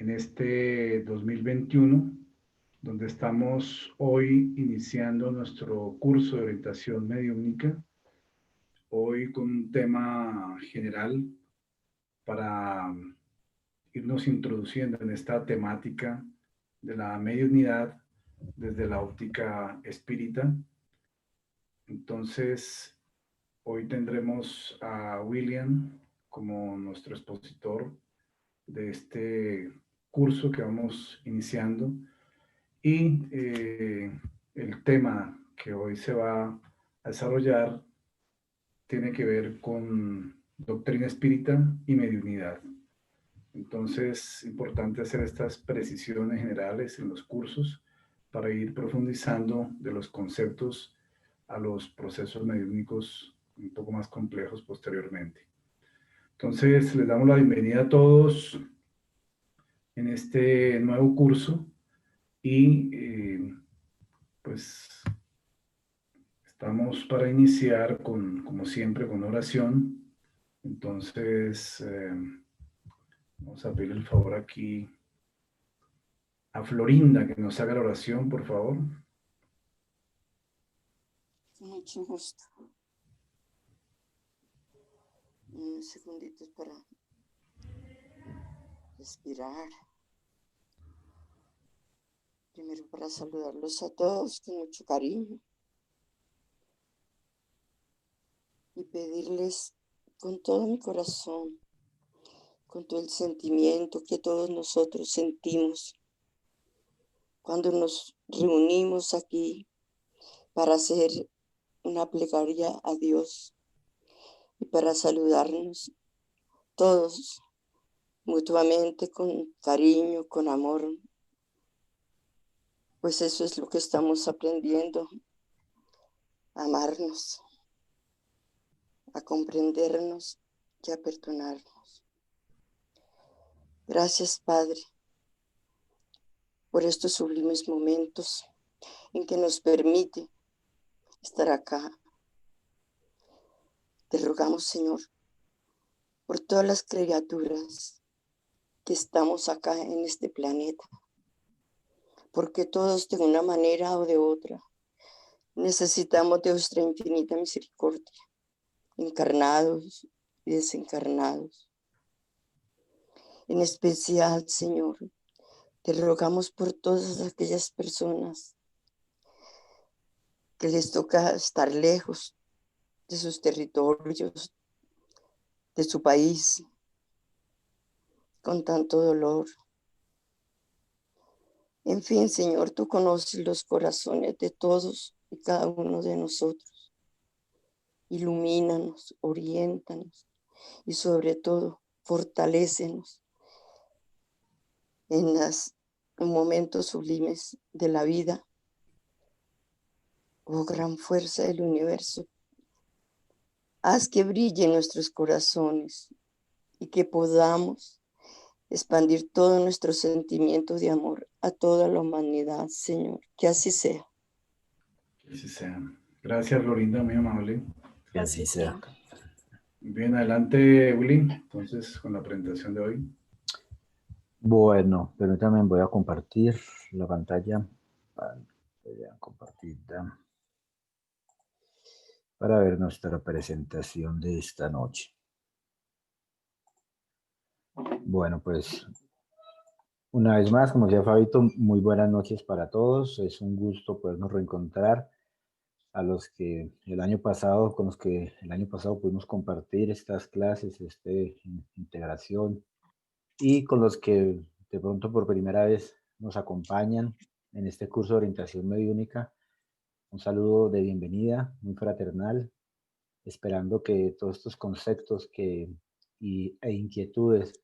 en este 2021, donde estamos hoy iniciando nuestro curso de orientación mediúnica, hoy con un tema general para irnos introduciendo en esta temática de la mediunidad desde la óptica espírita. Entonces, hoy tendremos a William como nuestro expositor de este curso que vamos iniciando y el tema que hoy se va a desarrollar tiene que ver con doctrina espírita y mediunidad. Entonces, es importante hacer estas precisiones generales en los cursos para ir profundizando de los conceptos a los procesos mediúnicos un poco más complejos posteriormente. Entonces, les damos la bienvenida a todos en este nuevo curso y pues estamos para iniciar como siempre, con oración. Entonces, vamos a pedir el favor aquí a Florinda que nos haga la oración, por favor. Mucho gusto. Unos segunditos para respirar. Primero para saludarlos a todos con mucho cariño y pedirles con todo mi corazón, con todo el sentimiento que todos nosotros sentimos cuando nos reunimos aquí para hacer una plegaria a Dios y para saludarnos todos mutuamente con cariño, con amor, pues eso es lo que estamos aprendiendo, a amarnos, a comprendernos y a perdonarnos. Gracias, Padre, por estos sublimes momentos en que nos permite estar acá. Te rogamos, Señor, por todas las criaturas que estamos acá en este planeta, porque todos de una manera o de otra necesitamos de vuestra infinita misericordia, encarnados y desencarnados. En especial, Señor, te rogamos por todas aquellas personas que les toca estar lejos de sus territorios, de su país, con tanto dolor. En fin, Señor, tú conoces los corazones de todos y cada uno de nosotros. Ilumínanos, oriéntanos y sobre todo, fortalécenos en los momentos sublimes de la vida. Oh gran fuerza del universo, haz que brillen nuestros corazones y que podamos expandir todo nuestro sentimiento de amor a toda la humanidad, Señor. Que así sea. Que así sea. Gracias, Florinda, muy amable. Que así sea. Bien, adelante, Willy. Entonces, con la presentación de hoy. Bueno, permítanme, voy a compartir la pantalla. Voy a compartirla para ver nuestra presentación de esta noche. Bueno, pues una vez más, como decía Fabito, muy buenas noches para todos. Es un gusto podernos reencontrar a los que con los que el año pasado pudimos compartir estas clases, integración, y con los que de pronto por primera vez nos acompañan en este curso de orientación mediúnica. Un saludo de bienvenida, muy fraternal, esperando que todos estos conceptos e inquietudes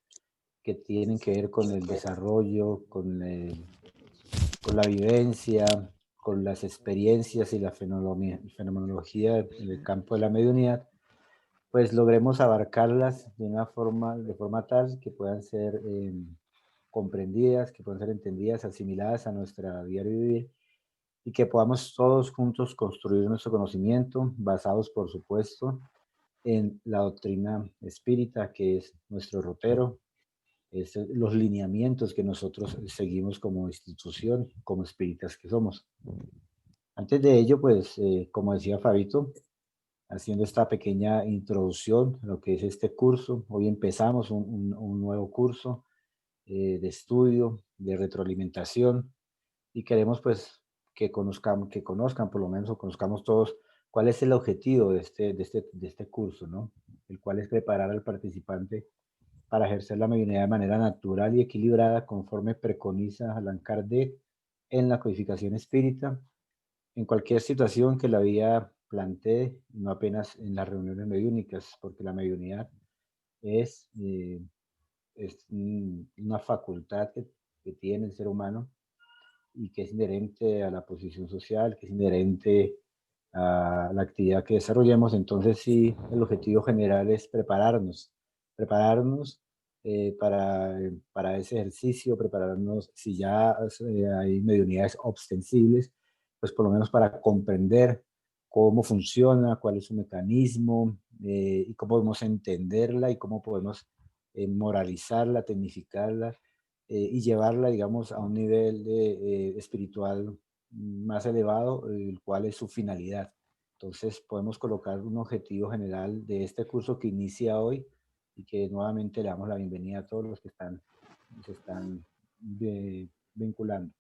que tienen que ver con el desarrollo, con la vivencia, con las experiencias y la fenomenología en el campo de la mediunidad, pues logremos abarcarlas de forma tal que puedan ser comprendidas, que puedan ser entendidas, asimiladas a nuestra diario vivir, y que podamos todos juntos construir nuestro conocimiento, basados, por supuesto, en la doctrina espírita, que es nuestro rotero, los lineamientos que nosotros seguimos como institución, como espíritas que somos. Antes de ello, pues, como decía Fabito, haciendo esta pequeña introducción a lo que es este curso, hoy empezamos un nuevo curso de estudio, de retroalimentación, y queremos pues que conozcan por lo menos o conozcamos todos cuál es el objetivo de este curso, ¿no? El cual es preparar al participante para ejercer la mediunidad de manera natural y equilibrada conforme preconiza Allan Kardec en la codificación espírita, en cualquier situación que la vida plantee, no apenas en las reuniones mediúnicas, porque la mediunidad es, una facultad que tiene el ser humano y que es inherente a la posición social, que es inherente a la actividad que desarrollemos. Entonces sí, el objetivo general es prepararnos para ese ejercicio, prepararnos si ya hay mediunidades ostensibles, pues por lo menos para comprender cómo funciona, cuál es su mecanismo, y cómo podemos entenderla y cómo podemos moralizarla, tecnificarla, y llevarla, digamos, a un nivel espiritual más elevado, el cual es su finalidad. Entonces podemos colocar un objetivo general de este curso que inicia hoy y que nuevamente le damos la bienvenida a todos los que se están vinculando.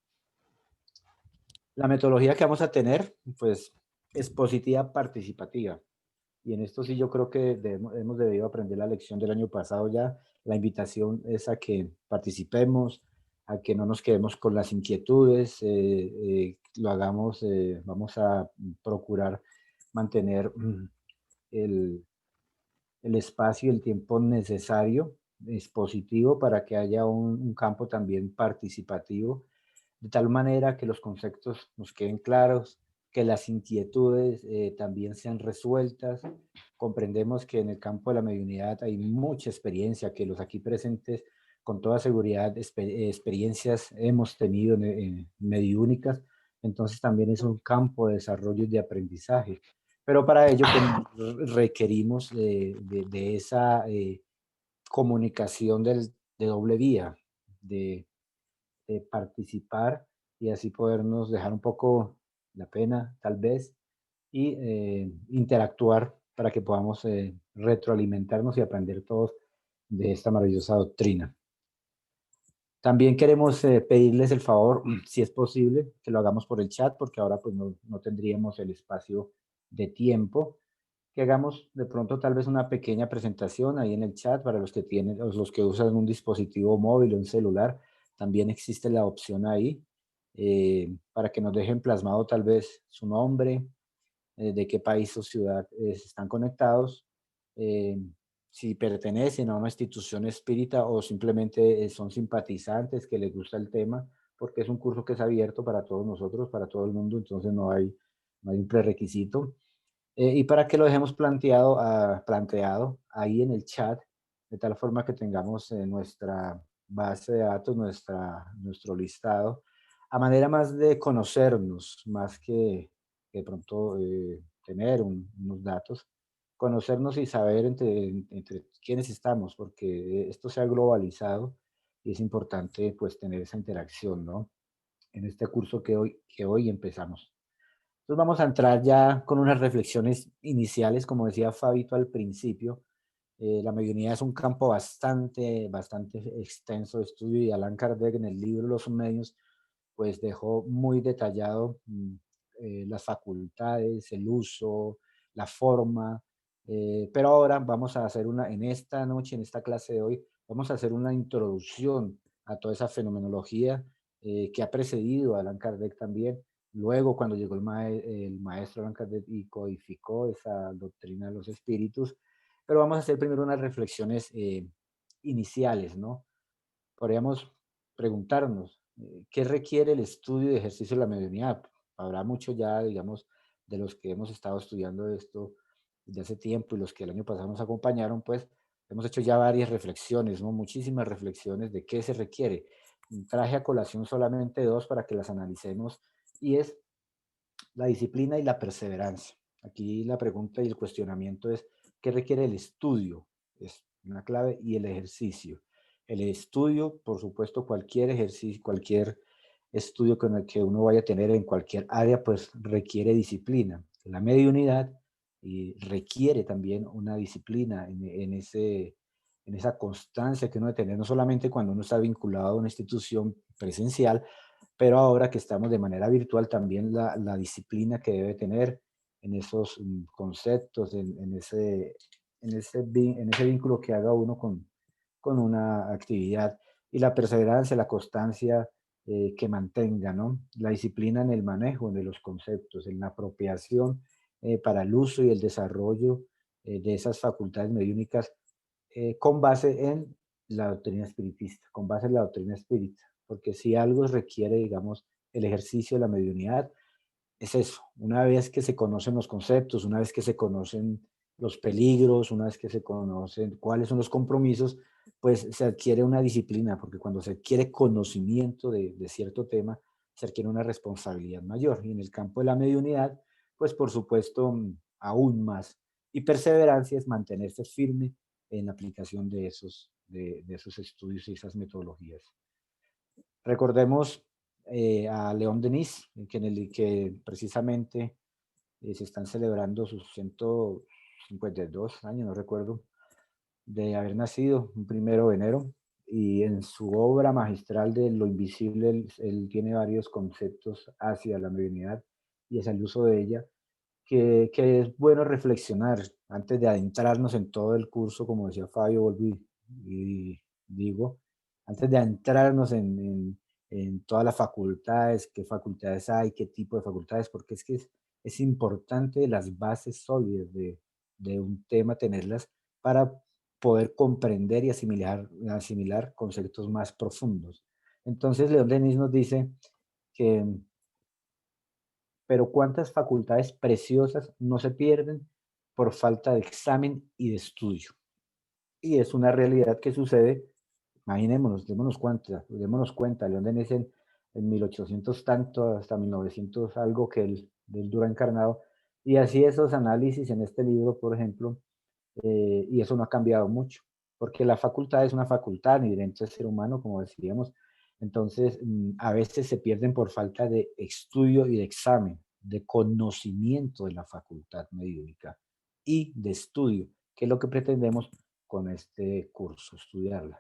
La metodología que vamos a tener, pues, es positiva participativa. Y en esto sí yo creo que hemos debido aprender la lección del año pasado ya. La invitación es a que participemos, a que no nos quedemos con las inquietudes, lo hagamos, vamos a procurar mantener el, el espacio y el tiempo necesario, expositivo, para que haya un campo también participativo, de tal manera que los conceptos nos queden claros, que las inquietudes también sean resueltas. Comprendemos que en el campo de la mediunidad hay mucha experiencia, que los aquí presentes con toda seguridad experiencias hemos tenido mediúnicas, entonces también es un campo de desarrollo y de aprendizaje. Pero para ello pues, requerimos de esa comunicación de doble vía, de participar y así podernos dejar un poco la pena, tal vez, y interactuar para que podamos retroalimentarnos y aprender todos de esta maravillosa doctrina. También queremos pedirles el favor, si es posible, que lo hagamos por el chat, porque ahora pues no tendríamos el espacio de tiempo, que hagamos de pronto tal vez una pequeña presentación ahí en el chat para los que tienen, los que usan un dispositivo móvil o un celular. También existe la opción ahí para que nos dejen plasmado tal vez su nombre, de qué país o ciudad están conectados, eh, si pertenecen a una institución espírita o simplemente son simpatizantes que les gusta el tema, porque es un curso que es abierto para todos nosotros, para todo el mundo, entonces no hay un prerequisito. Y para que lo dejemos planteado ahí en el chat, de tal forma que tengamos nuestra base de datos, nuestro listado, a manera más de conocernos, más que de pronto tener unos datos, conocernos y saber entre quiénes estamos, porque esto se ha globalizado y es importante pues tener esa interacción, ¿no? En este curso que hoy empezamos. Entonces vamos a entrar ya con unas reflexiones iniciales, como decía Fabito al principio. La mediunidad es un campo bastante extenso de estudio y Allan Kardec en el libro Los Medios pues dejó muy detallado las facultades, el uso, la forma, pero ahora vamos a hacer en esta noche, en esta clase de hoy, vamos a hacer una introducción a toda esa fenomenología que ha precedido a Allan Kardec también. Luego, cuando llegó el maestro Allan Kardec y codificó esa doctrina de los espíritus, pero vamos a hacer primero unas reflexiones iniciales, ¿no? Podríamos preguntarnos, ¿qué requiere el estudio y ejercicio de la mediunidad? Habrá mucho ya, digamos, de los que hemos estado estudiando esto desde hace tiempo y los que el año pasado nos acompañaron, pues hemos hecho ya varias reflexiones, ¿no? Muchísimas reflexiones de qué se requiere. Traje a colación solamente dos para que las analicemos y es la disciplina y la perseverancia. Aquí la pregunta y el cuestionamiento es, ¿qué requiere el estudio? Es una clave y el ejercicio. El estudio, por supuesto, cualquier ejercicio, cualquier estudio con el que uno vaya a tener en cualquier área, pues requiere disciplina. La mediunidad requiere también una disciplina en esa constancia que uno debe tener, no solamente cuando uno está vinculado a una institución presencial, pero ahora que estamos de manera virtual, también la disciplina que debe tener en esos conceptos, en ese vínculo que haga uno con una actividad, y la perseverancia, la constancia que mantenga, ¿no? La disciplina en el manejo de los conceptos, en la apropiación para el uso y el desarrollo de esas facultades mediúnicas con base en la doctrina espiritista, con base en la doctrina espírita, porque si algo requiere, digamos, el ejercicio de la mediunidad, es eso. Una vez que se conocen los conceptos, una vez que se conocen los peligros, una vez que se conocen cuáles son los compromisos, pues se adquiere una disciplina, porque cuando se adquiere conocimiento de cierto tema, se adquiere una responsabilidad mayor. Y en el campo de la mediunidad, pues por supuesto, aún más. Y perseverancia es mantenerse firme en la aplicación de esos estudios y esas metodologías. Recordemos a León Denis, que precisamente se están celebrando sus 152 años, no recuerdo, de haber nacido, un 1 de enero, y en su obra magistral de Lo Invisible, él tiene varios conceptos hacia la mediunidad y hacia el uso de ella, que es bueno reflexionar antes de adentrarnos en todo el curso, como decía Fabio, vuelvo y digo, antes de adentrarnos en todas las facultades, qué facultades hay, qué tipo de facultades, porque es que es importante las bases sólidas de un tema, tenerlas para poder comprender y asimilar conceptos más profundos. Entonces, León Denis nos dice que pero cuántas facultades preciosas no se pierden por falta de examen y de estudio. Y es una realidad que sucede, imaginémonos, démonos cuenta, León Denis en 1800 tanto, hasta 1900 algo que él dura encarnado, y así esos análisis en este libro, por ejemplo, y eso no ha cambiado mucho, porque la facultad es una facultad inherente al ser humano, como decíamos. Entonces, a veces se pierden por falta de estudio y de examen, de conocimiento de la facultad mediúnica y de estudio, que es lo que pretendemos con este curso, estudiarla.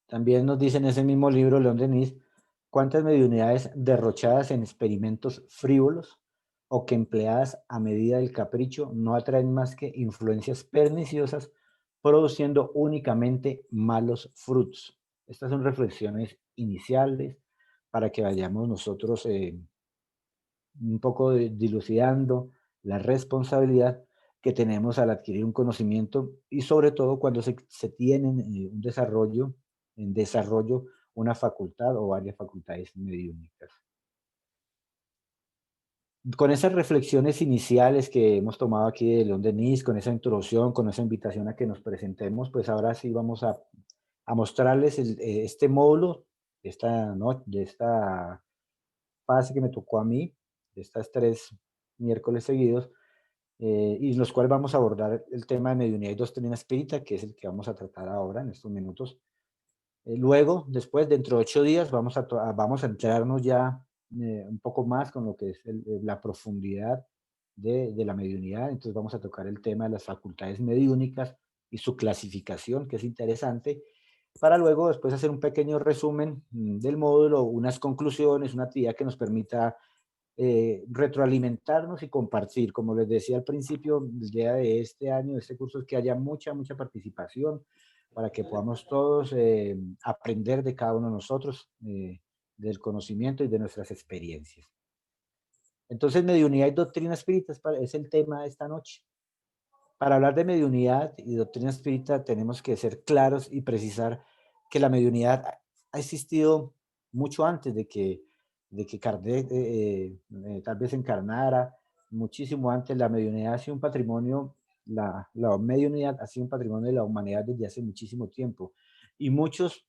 También nos dice en ese mismo libro, León Denis, cuántas mediunidades derrochadas en experimentos frívolos o que empleadas a medida del capricho no atraen más que influencias perniciosas, produciendo únicamente malos frutos. Estas son reflexiones iniciales para que vayamos nosotros un poco dilucidando la responsabilidad que tenemos al adquirir un conocimiento y sobre todo cuando se tiene un desarrollo, en desarrollo una facultad o varias facultades mediúnicas. Con esas reflexiones iniciales que hemos tomado aquí de León Denis, con esa introducción, con esa invitación a que nos presentemos, pues ahora sí vamos a mostrarles este módulo de esta fase que me tocó a mí, de estas 3 miércoles seguidos, y en los cuales vamos a abordar el tema de mediunidad y doctrina espírita, que es el que vamos a tratar ahora en estos minutos. Luego, después, dentro de 8 días, vamos a entrarnos ya un poco más con lo que es la profundidad de la mediunidad. Entonces vamos a tocar el tema de las facultades mediúnicas y su clasificación, que es interesante, para luego después hacer un pequeño resumen del módulo, unas conclusiones, una actividad que nos permita retroalimentarnos y compartir. Como les decía al principio, la idea de este año, de este curso, es que haya mucha participación para que podamos todos aprender de cada uno de nosotros, del conocimiento y de nuestras experiencias. Entonces, mediunidad y doctrina espírita es el tema de esta noche. Para hablar de mediunidad y doctrina espírita tenemos que ser claros y precisar que la mediunidad ha existido mucho antes de que Kardec tal vez encarnara, muchísimo antes. La mediunidad ha sido un patrimonio, la mediunidad ha sido un patrimonio de la humanidad desde hace muchísimo tiempo. Y muchos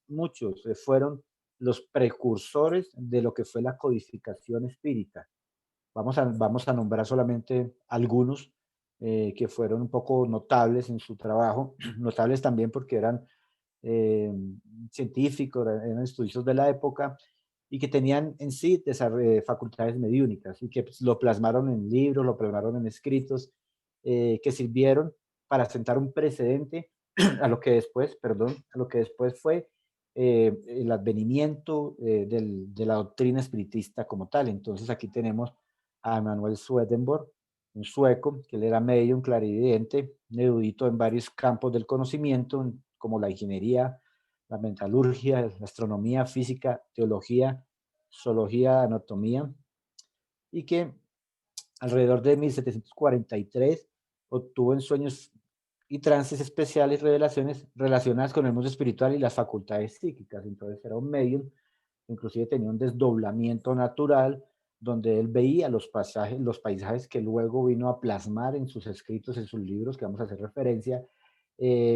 fueron los precursores de lo que fue la codificación espírita. Vamos a nombrar solamente algunos que fueron un poco notables en su trabajo, notables también porque eran científicos, eran estudiosos de la época y que tenían en sí facultades mediúnicas y que pues, lo plasmaron en libros, lo plasmaron en escritos que sirvieron para sentar un precedente a lo que después, perdón, a lo que después fue el advenimiento de la doctrina espiritista como tal. Entonces aquí tenemos a Emanuel Swedenborg, un sueco, que él era medium, clarividente, un erudito en varios campos del conocimiento, como la ingeniería, la metalurgia, la astronomía, física, teología, zoología, anatomía, y que alrededor de 1743 obtuvo en sueños y trances especiales revelaciones relacionadas con el mundo espiritual y las facultades psíquicas. Entonces era un medium, inclusive tenía un desdoblamiento natural donde él veía los paisajes que luego vino a plasmar en sus escritos, en sus libros, que vamos a hacer referencia,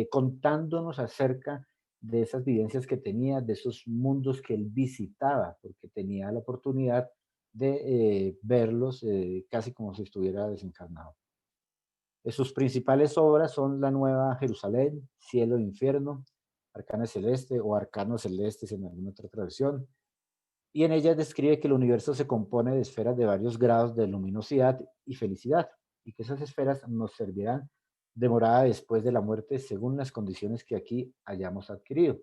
contándonos acerca de esas vivencias que tenía, de esos mundos que él visitaba, porque tenía la oportunidad de verlos casi como si estuviera desencarnado. Sus principales obras son La Nueva Jerusalén, Cielo e Infierno, Arcano Celeste o Arcano Celestes en alguna otra traducción, y en ellas describe que el universo se compone de esferas de varios grados de luminosidad y felicidad, y que esas esferas nos servirán de morada después de la muerte según las condiciones que aquí hayamos adquirido.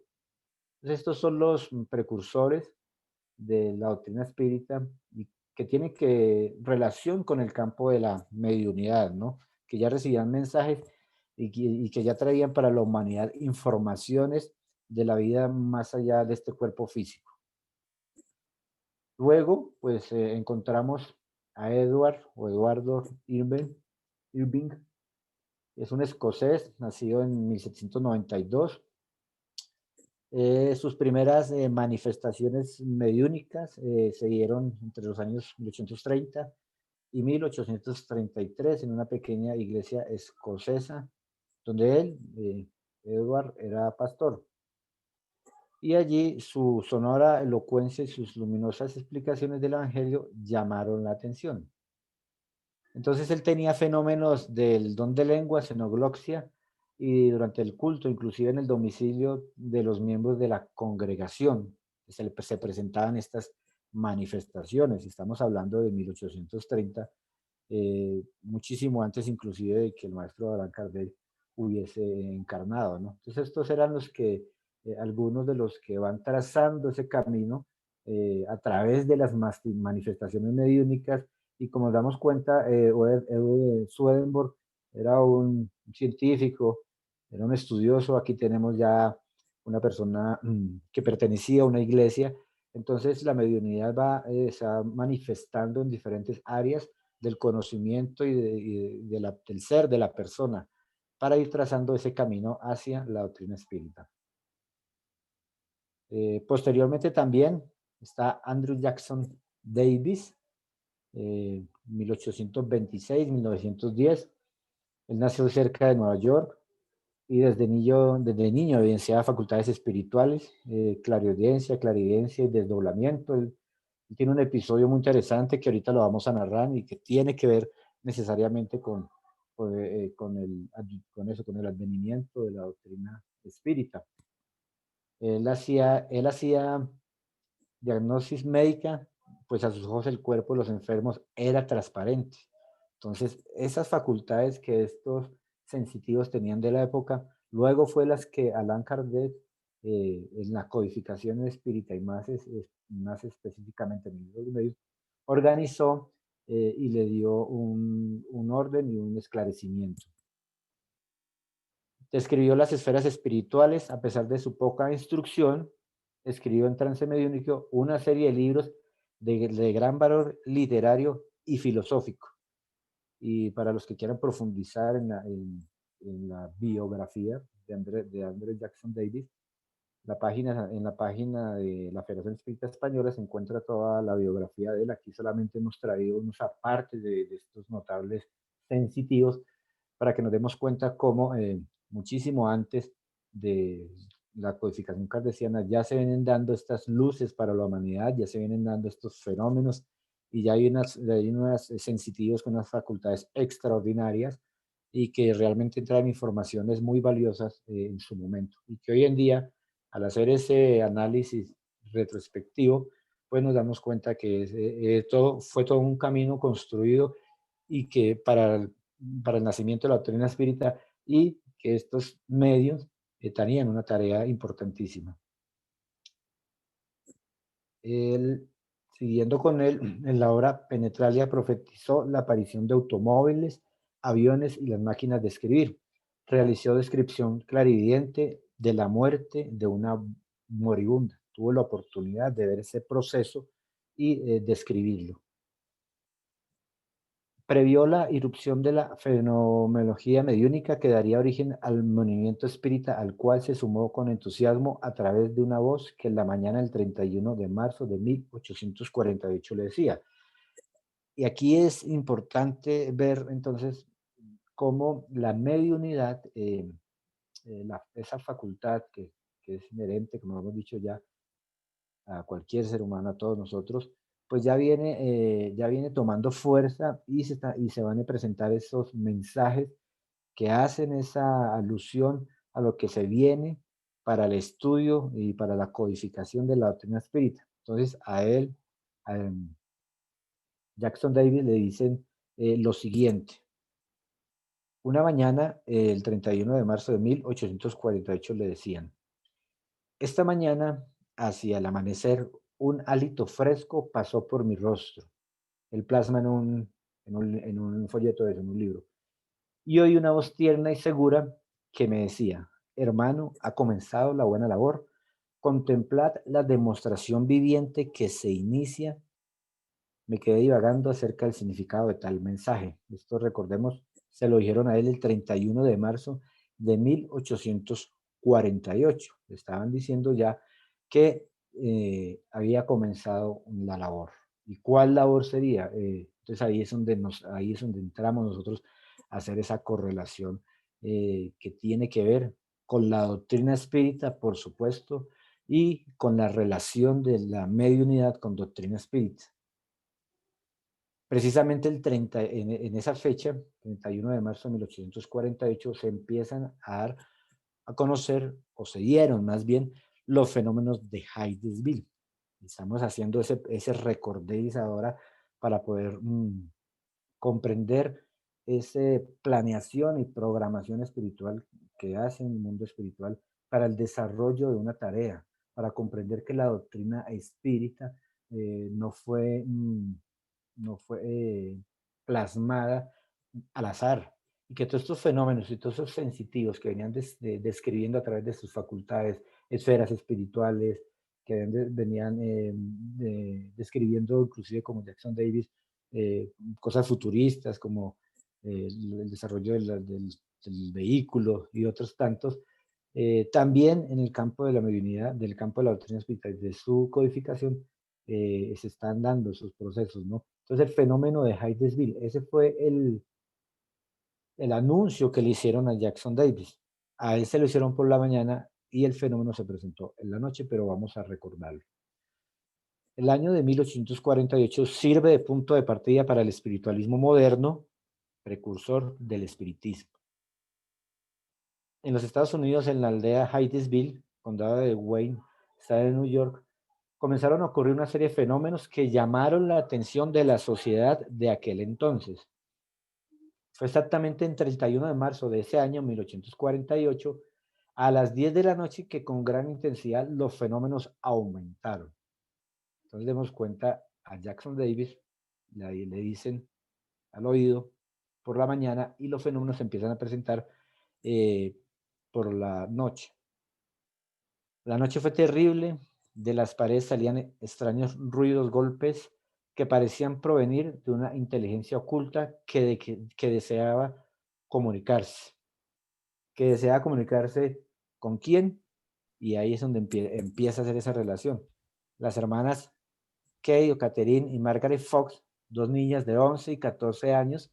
Entonces, estos son los precursores de la doctrina espírita y que tiene relación con el campo de la mediunidad, ¿no? Que ya recibían mensajes y que ya traían para la humanidad informaciones de la vida más allá de este cuerpo físico. Luego, pues encontramos a Eduardo Irving, es un escocés, nacido en 1792. Sus primeras manifestaciones mediúnicas se dieron entre los años 1830 y 1833 en una pequeña iglesia escocesa, donde él, Edward, era pastor. Y allí su sonora elocuencia y sus luminosas explicaciones del Evangelio llamaron la atención. Entonces él tenía fenómenos del don de lengua, xenogloxia, y durante el culto, inclusive en el domicilio de los miembros de la congregación, se presentaban estas manifestaciones. Estamos hablando de 1830, muchísimo antes inclusive de que el maestro Allan Kardec hubiese encarnado, ¿no? Entonces estos eran algunos de los que van trazando ese camino a través de las manifestaciones mediúnicas, y como nos damos cuenta, Swedenborg era un científico, era un estudioso. Aquí tenemos ya una persona que pertenecía a una iglesia. Entonces la mediunidad se va manifestando en diferentes áreas del conocimiento del ser de la persona para ir trazando ese camino hacia la doctrina espírita. Posteriormente también está Andrew Jackson Davis, 1826-1910. Él nació cerca de Nueva York y desde niño evidenciaba facultades espirituales, clariaudiencia, clarividencia y desdoblamiento. Él tiene un episodio muy interesante que ahorita lo vamos a narrar y que tiene que ver necesariamente con el advenimiento de la doctrina espírita. Él hacía diagnosis médica, pues a sus ojos el cuerpo de los enfermos era transparente. Entonces, esas facultades que estos sensitivos tenían de la época, luego fue las que Allan Kardec, en la codificación espírita y más específicamente en los medios, organizó y le dio un orden y un esclarecimiento. Describió las esferas espirituales. A pesar de su poca instrucción, escribió en trance mediúnico una serie de libros de gran valor literario y filosófico. Y para los que quieran profundizar en la biografía de Andrew Jackson Davis, en la página de la Federación Espírita Española se encuentra toda la biografía de él. Aquí solamente hemos traído unos apartes de estos notables sensitivos para que nos demos cuenta cómo muchísimo antes de la codificación kardeciana ya se vienen dando estas luces para la humanidad, ya se vienen dando estos fenómenos, y ya hay unos sensitivos con unas facultades extraordinarias y que realmente traen informaciones muy valiosas en su momento, y que hoy en día Al hacer ese análisis retrospectivo, pues nos damos cuenta que fue todo un camino construido y que para el nacimiento de la doctrina espírita, y que estos medios tenían una tarea importantísima. Él, siguiendo con él, en la obra Penetralia profetizó la aparición de automóviles, aviones y las máquinas de escribir. Realizó descripción clarividente de la muerte de una moribunda. Tuvo la oportunidad de ver ese proceso y describirlo. Previó la irrupción de la fenomenología mediúnica que daría origen al movimiento espírita, al cual se sumó con entusiasmo a través de una voz que en la mañana del 31 de marzo de 1848 le decía. Y aquí es importante ver entonces cómo la mediunidad, esa facultad que es inherente, como hemos dicho ya, a cualquier ser humano, a todos nosotros, pues ya viene tomando fuerza y se van a presentar esos mensajes que hacen esa alusión a lo que se viene para el estudio y para la codificación de la doctrina espírita. Entonces, a él, a Jackson Davis, le dicen lo siguiente. Una mañana, el 31 de marzo de 1848, le decían: esta mañana, hacia el amanecer, un hálito fresco pasó por mi rostro. Él plasma en un folleto, en un libro. Y oí una voz tierna y segura que me decía: hermano, ha comenzado la buena labor. Contemplad la demostración viviente que se inicia. Me quedé divagando acerca del significado de tal mensaje. Esto, recordemos, se lo dijeron a él el 31 de marzo de 1848. Le estaban diciendo ya que había comenzado la labor. ¿Y cuál labor sería? Entonces ahí es donde entramos nosotros a hacer esa correlación que tiene que ver con la doctrina espírita, por supuesto, y con la relación de la mediunidad con doctrina espírita. Precisamente en esa fecha, 31 de marzo de 1848, se empiezan a dar a conocer, o se dieron más bien, los fenómenos de Hydesville. Estamos haciendo ese recordéis ahora para poder comprender esa planeación y programación espiritual que hace el mundo espiritual para el desarrollo de una tarea, para comprender que la doctrina espírita no fue plasmada al azar, y que todos estos fenómenos y todos esos sensitivos que venían describiendo a través de sus facultades, esferas espirituales, que venían describiendo inclusive como Jackson Davis, cosas futuristas como el desarrollo del vehículo y otros tantos, también en el campo de la mediunidad, del campo de la doctrina espiritual, de su codificación, se están dando esos procesos, ¿no? Entonces el fenómeno de Hydesville, ese fue el anuncio que le hicieron a Jackson Davis. A él se lo hicieron por la mañana y el fenómeno se presentó en la noche, pero vamos a recordarlo. El año de 1848 sirve de punto de partida para el espiritualismo moderno, precursor del espiritismo. En los Estados Unidos, en la aldea Hydesville, condado de Wayne, estado de New York, comenzaron a ocurrir una serie de fenómenos que llamaron la atención de la sociedad de aquel entonces. Fue exactamente en 31 de marzo de ese año, 1848, a las 10 de la noche, que con gran intensidad los fenómenos aumentaron. Entonces demos cuenta a Jackson Davis, le dicen al oído por la mañana y los fenómenos se empiezan a presentar por la noche. La noche fue terrible, de las paredes salían extraños ruidos, golpes que parecían provenir de una inteligencia oculta que deseaba comunicarse. ¿Que deseaba comunicarse con quién? Y ahí es donde empieza a hacer esa relación. Las hermanas Kay o Catherine y Margaret Fox, dos niñas de 11 y 14 años,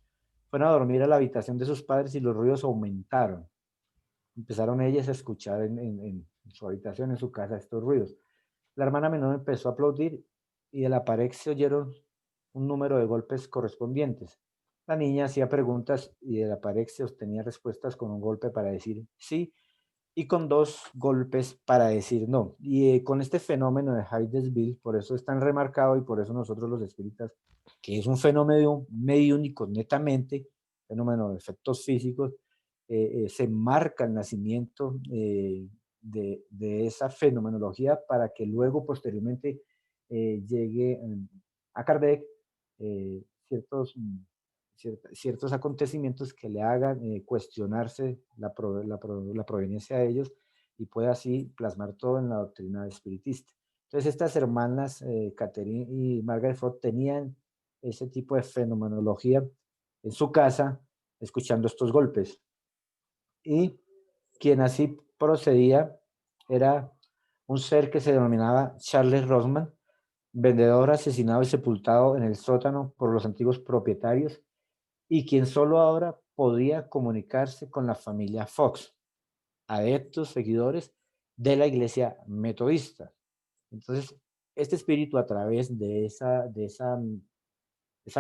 fueron a dormir a la habitación de sus padres y los ruidos aumentaron. Empezaron ellas a escuchar en su habitación, en su casa, estos ruidos. La hermana menor empezó a aplaudir y de la pared se oyeron un número de golpes correspondientes. La niña hacía preguntas y de la pared se obtenía respuestas con un golpe para decir sí y con 2 golpes para decir no. Y con este fenómeno de Hydesville, por eso es tan remarcado y por eso nosotros los espíritas, que es un fenómeno mediúnico netamente, fenómeno de efectos físicos, se marca el nacimiento de esa fenomenología para que luego posteriormente llegue a Kardec ciertos acontecimientos que le hagan cuestionarse la proveniencia de ellos y pueda así plasmar todo en la doctrina espiritista. Entonces estas hermanas, Catherine y Margaret Ford, tenían ese tipo de fenomenología en su casa, escuchando estos golpes. Y quien así procedía era un ser que se denominaba Charles Rosman, vendedor asesinado y sepultado en el sótano por los antiguos propietarios y quien solo ahora podía comunicarse con la familia Fox, adeptos, seguidores de la iglesia metodista. Entonces, este espíritu a través de esa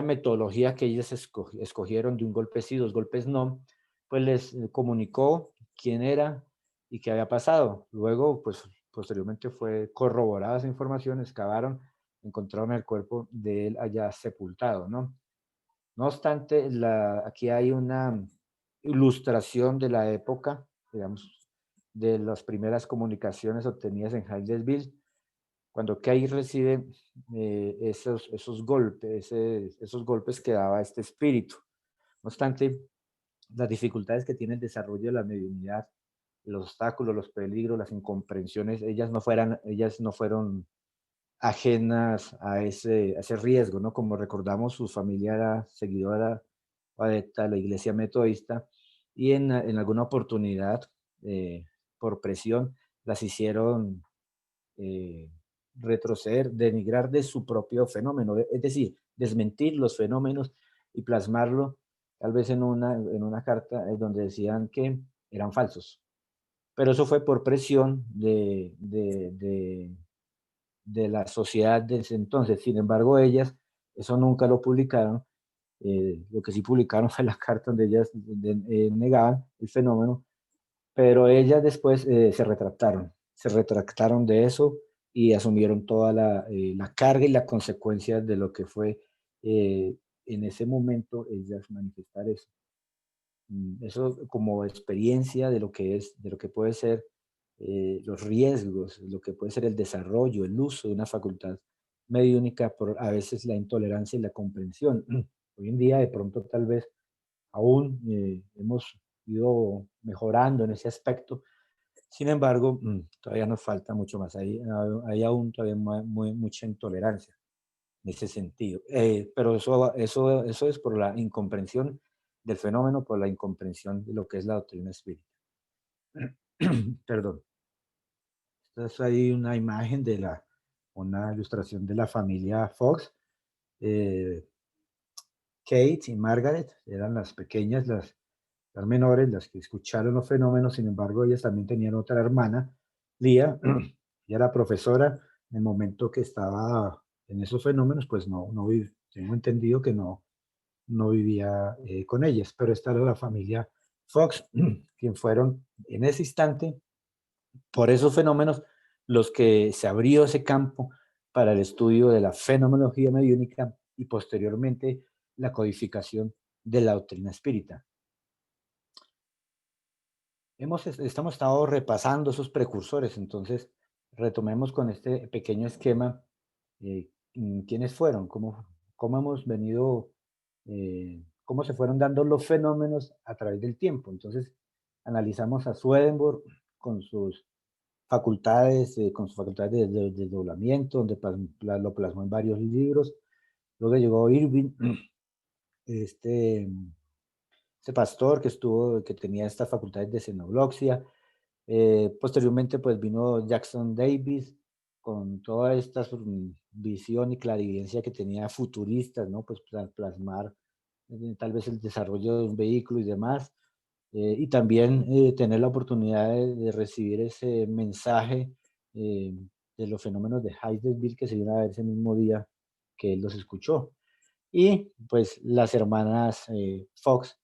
metodología que ellos escogieron de un golpe sí, 2 golpes no, pues les comunicó quién era y qué había pasado. Luego, pues posteriormente fue corroborada esa información, excavaron, encontraron el cuerpo de él allá sepultado, ¿no? No obstante, aquí hay una ilustración de la época, digamos, de las primeras comunicaciones obtenidas en Hydesville, cuando Kay recibe esos golpes que daba este espíritu. No obstante, las dificultades que tiene el desarrollo de la mediunidad, los obstáculos, los peligros, las incomprensiones, ellas no fueron ajenas a ese riesgo, ¿no? Como recordamos, su familia era seguidora o adepta a la iglesia metodista y en alguna oportunidad, por presión, las hicieron eh, retroceder, denigrar de su propio fenómeno, es decir, desmentir los fenómenos y plasmarlo tal vez en una carta donde decían que eran falsos. Pero eso fue por presión de la sociedad de ese entonces. Sin embargo, ellas eso nunca lo publicaron. Lo que sí publicaron fue la carta donde ellas negaban el fenómeno, pero ellas después se retractaron de eso y asumieron toda la carga y la consecuencia de lo que fue en ese momento ellas manifestar eso. Eso como experiencia de lo que es, de lo que puede ser los riesgos, lo que puede ser el desarrollo, el uso de una facultad mediúnica por a veces la intolerancia y la comprensión. Hoy en día de pronto tal vez aún hemos ido mejorando en ese aspecto. Sin embargo, todavía nos falta mucho más. Hay aún todavía mucha intolerancia en ese sentido. Pero eso es por la incomprensión del fenómeno, por la incomprensión de lo que es la doctrina espírita. Perdón. Entonces hay una imagen una ilustración de la familia Fox. Kate y Margaret eran las pequeñas, las menores, las que escucharon los fenómenos. Sin embargo, ellas también tenían otra hermana, Lía, ella era profesora. En el momento que estaba en esos fenómenos, pues tengo entendido que no vivía con ellas, pero esta era la familia Fox, quien fueron en ese instante, por esos fenómenos, los que se abrió ese campo para el estudio de la fenomenología mediúnica y posteriormente la codificación de la doctrina espírita. Estamos estado repasando esos precursores, entonces retomemos con este pequeño esquema quiénes fueron, cómo hemos venido, cómo se fueron dando los fenómenos a través del tiempo. Entonces analizamos a Swedenborg con sus facultades, de desdoblamiento, donde lo plasmó en varios libros. Luego llegó Irving, este pastor que tenía estas facultades de xenoglosia. Posteriormente, pues vino Jackson Davis con toda esta visión y clarividencia que tenía futuristas, ¿no? Pues plasmar tal vez el desarrollo de un vehículo y demás. Y también tener la oportunidad de recibir ese mensaje de los fenómenos de Hydesville que se iban a ver ese mismo día que él los escuchó. Y pues las hermanas Fox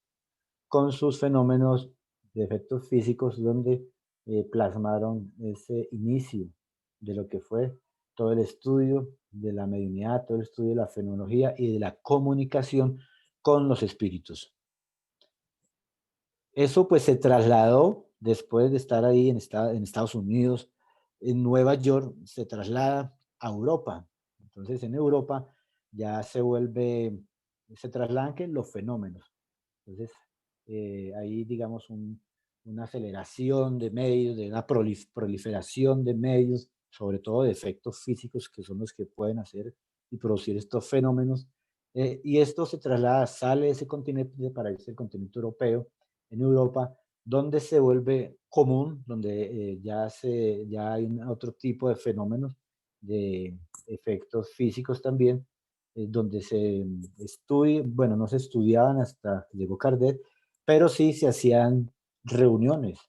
con sus fenómenos de efectos físicos, donde plasmaron ese inicio de lo que fue todo el estudio de la mediunidad, todo el estudio de la fenomenología y de la comunicación con los espíritus. Eso pues se trasladó después de estar ahí en Estados Unidos, en Nueva York, se traslada a Europa. Entonces en Europa ya se trasladan que los fenómenos. Entonces ahí digamos una aceleración de medios, de una proliferación de medios, sobre todo de efectos físicos que son los que pueden hacer y producir estos fenómenos. Y esto se traslada, sale de ese continente para irse al continente europeo, en Europa, donde se vuelve común, donde ya hay otro tipo de fenómenos, de efectos físicos también, donde se estudia, bueno, no se estudiaban hasta que llegó Kardec, pero sí se hacían reuniones.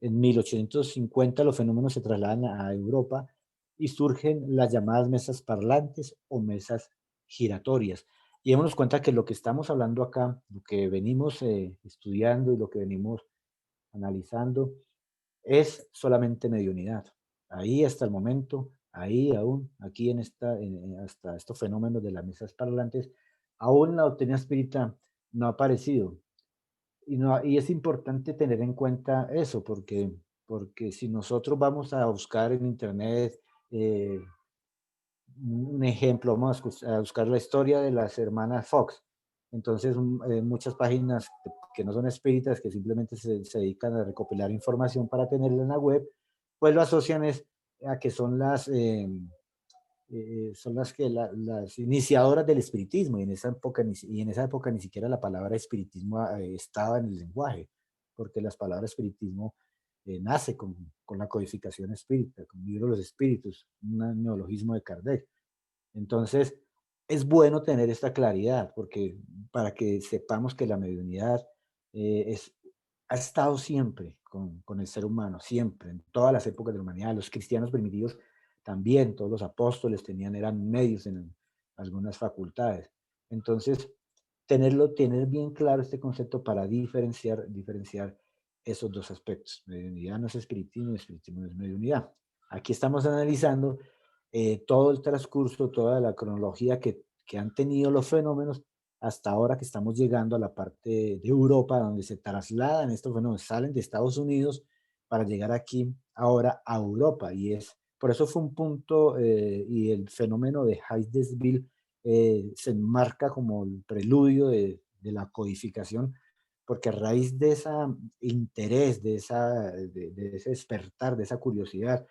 En 1850 los fenómenos se trasladan a Europa y surgen las llamadas mesas parlantes o mesas giratorias. Y démonos cuenta que lo que estamos hablando acá, lo que venimos estudiando y lo que venimos analizando, es solamente mediunidad. Ahí hasta el momento, ahí aún, aquí hasta estos fenómenos de las mesas parlantes, aún la doctrina espírita no ha aparecido. Y es importante tener en cuenta eso, porque si nosotros vamos a buscar en internet eh, un ejemplo, vamos a buscar la historia de las hermanas Fox. Entonces, muchas páginas que no son espíritas, que simplemente se dedican a recopilar información para tenerla en la web, pues lo asocian a que son las iniciadoras del espiritismo, y en esa época ni siquiera la palabra espiritismo estaba en el lenguaje, porque las palabras espiritismo nace con la codificación espírita, con el libro de los espíritus, un neologismo de Kardec. Entonces, es bueno tener esta claridad, porque para que sepamos que la mediunidad ha estado siempre con el ser humano, siempre, en todas las épocas de la humanidad. Los cristianos primitivos también, todos los apóstoles eran medios en algunas facultades. Entonces, tener bien claro este concepto para diferenciar esos dos aspectos. Mediunidad no es espiritismo, espiritismo no es mediunidad. Aquí estamos analizando todo el transcurso, toda la cronología que han tenido los fenómenos hasta ahora que estamos llegando a la parte de Europa, donde se trasladan estos fenómenos, salen de Estados Unidos para llegar aquí ahora a Europa. Por eso fue un punto, y el fenómeno de Hydesville se enmarca como el preludio de la codificación, porque a raíz de ese interés, de ese despertar, de esa curiosidad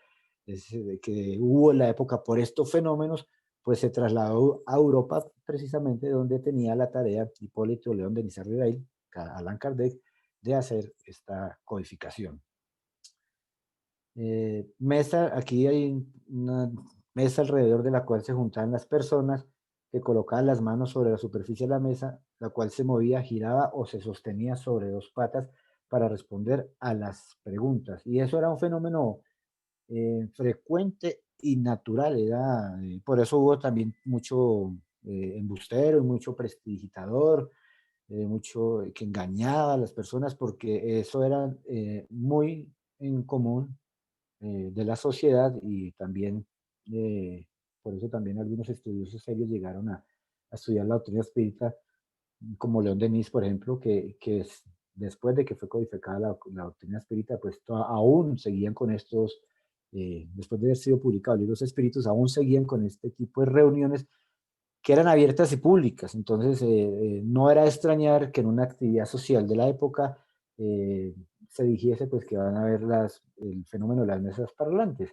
que hubo en la época por estos fenómenos, pues se trasladó a Europa precisamente donde tenía la tarea Hipólito León de Niza-Rivail, Allan Kardec, de hacer esta codificación. Aquí hay una mesa alrededor de la cual se juntaban las personas que colocaban las manos sobre la superficie de la mesa, la cual se movía, giraba o se sostenía sobre dos patas para responder a las preguntas. Y eso era un fenómeno frecuente y natural. Por eso hubo también mucho embustero, mucho prestidigitador, mucho que engañaba a las personas, porque eso era muy en común de la sociedad. Y también, por eso también algunos estudiosos serios llegaron a estudiar la doctrina espírita, como León Denis, por ejemplo, después de que fue codificada la doctrina espírita, pues aún seguían con estos, después de haber sido publicados los espíritus, aún seguían con este tipo de reuniones que eran abiertas y públicas. Entonces, no era de extrañar que en una actividad social de la época se dijese pues que van a ver el fenómeno de las mesas parlantes.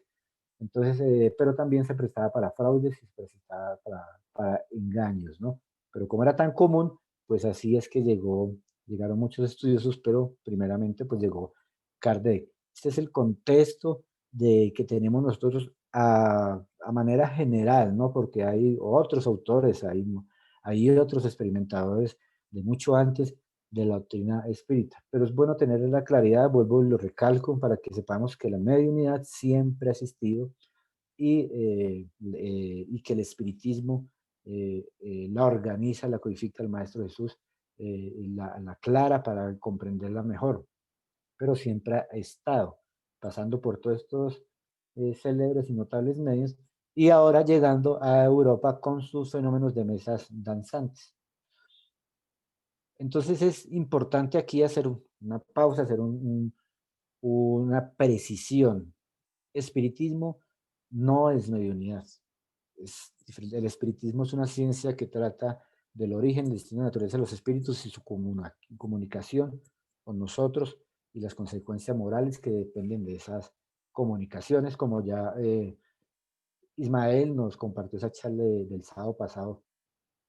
Entonces, pero también se prestaba para fraudes y se prestaba para engaños, ¿no? Pero como era tan común, pues así es que llegaron muchos estudiosos, pero primeramente pues llegó Kardec. Este es el contexto que tenemos nosotros a manera general, ¿no? Porque hay otros autores, hay otros experimentadores de mucho antes de la doctrina espírita. Pero es bueno tener la claridad, vuelvo y lo recalco, para que sepamos que la mediunidad siempre ha existido y que el espiritismo la organiza, la codifica el Maestro Jesús, la aclara para comprenderla mejor, pero siempre ha estado pasando por todos estos célebres y notables medios, y ahora llegando a Europa con sus fenómenos de mesas danzantes. Entonces es importante aquí hacer una pausa, hacer una precisión. Espiritismo no es mediunidad. El espiritismo es una ciencia que trata del origen, del destino de la naturaleza de los espíritus y su comunicación con nosotros y las consecuencias morales que dependen de esas comunicaciones, como ya Ismael nos compartió esa charla del sábado pasado,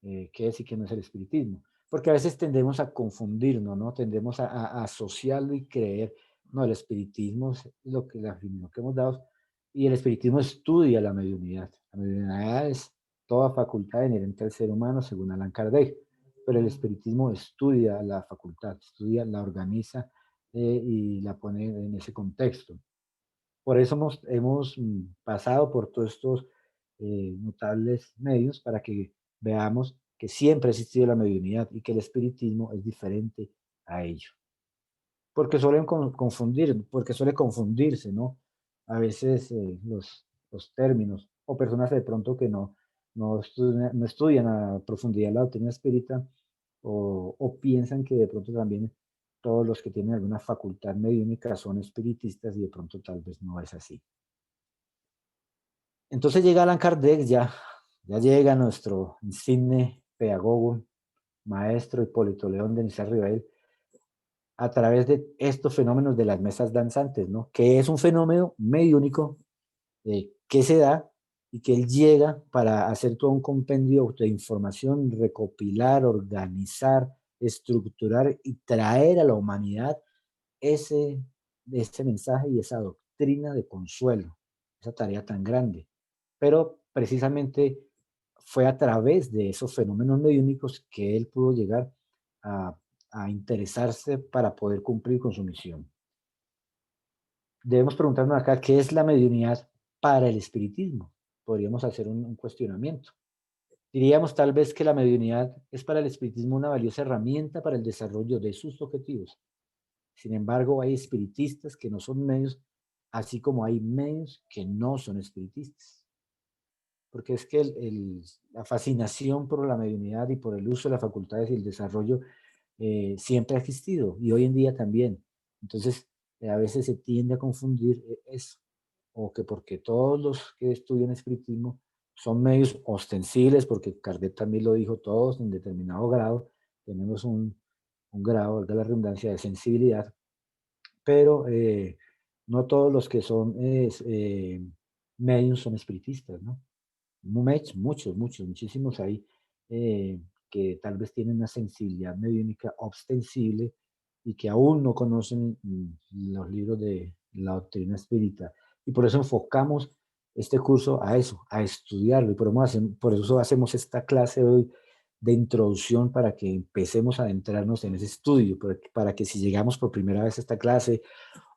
qué es y qué no es el espiritismo. Porque a veces tendemos a confundirnos, ¿no? Tendemos a asociarlo y creer, no, el espiritismo es lo que, la definición que hemos dado, y el espiritismo estudia la mediunidad. La mediunidad es toda facultad inherente al ser humano, según Allan Kardec, pero el espiritismo estudia la facultad, estudia, la organiza y la pone en ese contexto. Por eso hemos pasado por todos estos notables medios para que veamos que siempre ha existido la mediunidad y que el espiritismo es diferente a ello. Porque porque suele confundirse, ¿no? A veces los términos, o personas de pronto que no estudian a profundidad la doctrina espírita, o piensan que de pronto también todos los que tienen alguna facultad mediúnica son espiritistas y de pronto tal vez no es así. Entonces llega Allan Kardec, ya llega nuestro insigne pedagogo, maestro Hipólito León de Niza Ribael, a través de estos fenómenos de las mesas danzantes, ¿no? Que es un fenómeno mediúnico que se da y que él llega para hacer todo un compendio de información, recopilar, organizar, estructurar y traer a la humanidad ese mensaje y esa doctrina de consuelo, esa tarea tan grande. Pero precisamente fue a través de esos fenómenos mediúnicos que él pudo llegar a interesarse para poder cumplir con su misión. Debemos preguntarnos acá, ¿qué es la mediunidad para el espiritismo? Podríamos hacer un cuestionamiento. Diríamos tal vez que la mediunidad es para el espiritismo una valiosa herramienta para el desarrollo de sus objetivos. Sin embargo, hay espiritistas que no son medios, así como hay medios que no son espiritistas. Porque es que la fascinación por la mediunidad y por el uso de las facultades y el desarrollo siempre ha existido y hoy en día también. Entonces, a veces se tiende a confundir eso, o que porque todos los que estudian espiritismo son medios ostensibles, porque Kardec también lo dijo, todos en determinado grado tenemos un grado, valga la redundancia, de sensibilidad, pero no todos los que son medios son espiritistas, ¿no? Muchísimos hay que tal vez tienen una sensibilidad mediúnica ostensible y que aún no conocen los libros de la doctrina espírita. Y por eso enfocamos este curso a eso, a estudiarlo. Y por eso hacemos esta clase hoy de introducción para que empecemos a adentrarnos en ese estudio, para que si llegamos por primera vez a esta clase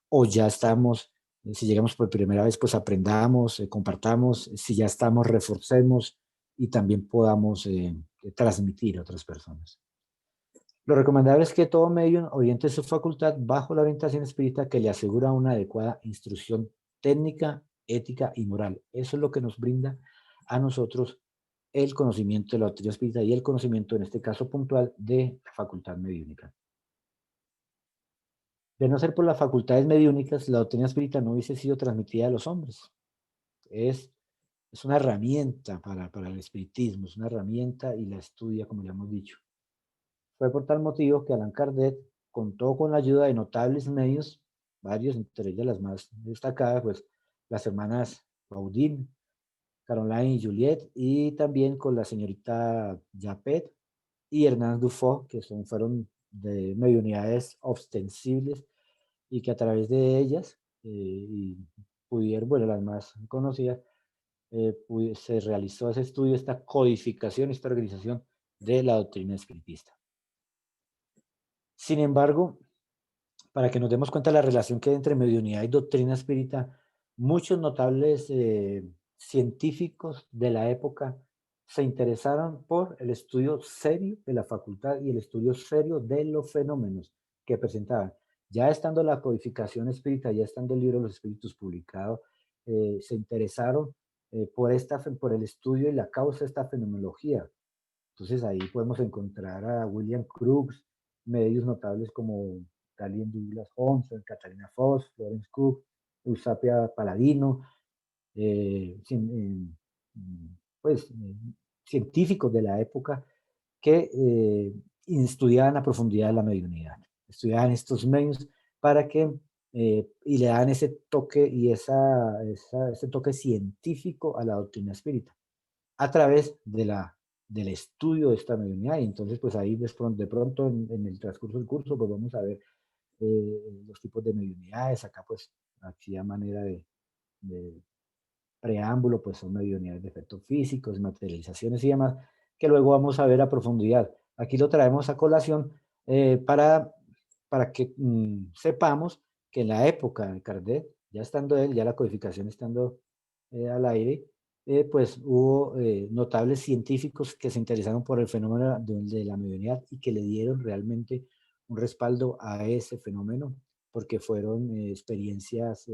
o ya estamos, si llegamos por primera vez, pues aprendamos, compartamos, si ya estamos, reforcemos y también podamos transmitir a otras personas. Lo recomendable es que todo medio oriente su facultad bajo la orientación espírita que le asegura una adecuada instrucción técnica, ética y moral. Eso es lo que nos brinda a nosotros el conocimiento de la doctrina espírita y el conocimiento, en este caso puntual, de la facultad mediúnica. De no ser por las facultades mediúnicas, la doctrina espírita no hubiese sido transmitida a los hombres. Es una herramienta para el espiritismo, es una herramienta y la estudia, como ya hemos dicho. Fue por tal motivo que Allan Kardec contó con la ayuda de notables medios, varios, entre ellas las más destacadas, pues las hermanas Baudin, Caroline y Juliette, y también con la señorita Japet y Hernán Dufault, que fueron de mediunidades ostensibles y que a través de ellas y pudieron, bueno, las más conocidas, se realizó ese estudio, esta codificación, esta organización de la doctrina espiritista. Sin embargo, para que nos demos cuenta de la relación que hay entre mediunidad y doctrina espírita, muchos notables científicos de la época se interesaron por el estudio serio de la facultad y el estudio serio de los fenómenos que presentaban. Ya estando la codificación espírita, ya estando el libro de los espíritus publicado, se interesaron por el estudio y la causa de esta fenomenología. Entonces ahí podemos encontrar a William Crookes, medios notables como Dalian Douglas Johnson, Catalina Foss, Florence Cook, Eusapia Paladino, pues, científicos de la época que estudiaban a profundidad la mediunidad, estudiaban estos medios para que, y le dan ese toque y ese toque científico a la doctrina espírita, a través del estudio de esta mediunidad. Y entonces, pues ahí de pronto en el transcurso del curso, pues vamos a ver los tipos de mediunidades. Acá, pues, aquí a manera de preámbulo, pues son mediunidades de efectos físicos, materializaciones y demás, que luego vamos a ver a profundidad. Aquí lo traemos a colación para que sepamos que en la época de Kardec, ya estando él, ya la codificación estando al aire, pues hubo notables científicos que se interesaron por el fenómeno de la mediunidad y que le dieron realmente un respaldo a ese fenómeno, porque fueron experiencias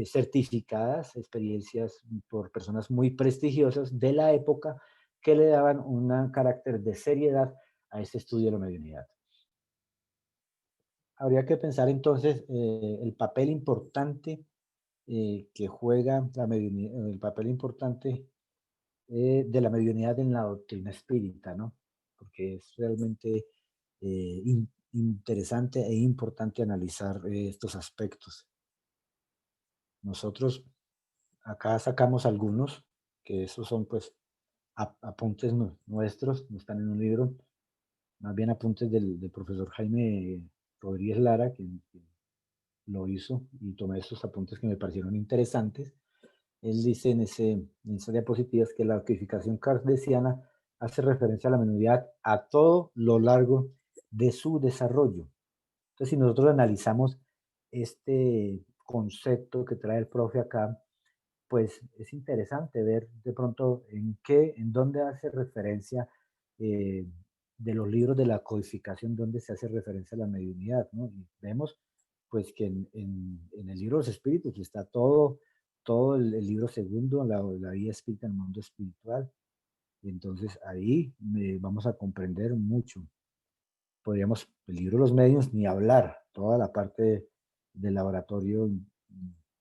certificadas, experiencias por personas muy prestigiosas de la época que le daban un carácter de seriedad a este estudio de la mediunidad. Habría que pensar entonces el papel importante que juega la mediunidad, el papel importante de la mediunidad en la doctrina espírita, ¿no? Porque es realmente interesante e importante analizar estos aspectos. Nosotros acá sacamos algunos, que esos son pues apuntes nuestros, no están en un libro, más bien apuntes del profesor Jaime Rodríguez Lara, que lo hizo, y tomé esos apuntes que me parecieron interesantes. Él dice en esas diapositivas que la codificación kardeciana hace referencia a la mediunidad a todo lo largo de su desarrollo. Entonces, si nosotros analizamos este concepto que trae el profe acá, pues es interesante ver de pronto en dónde hace referencia eh, de los libros de la codificación, dónde se hace referencia a la mediunidad, ¿no? Y vemos pues que en el libro de los espíritus está todo el libro segundo, la vida espírita en el mundo espiritual. Y entonces ahí vamos a comprender mucho. Podríamos, el libro de los medios, ni hablar, toda la parte del laboratorio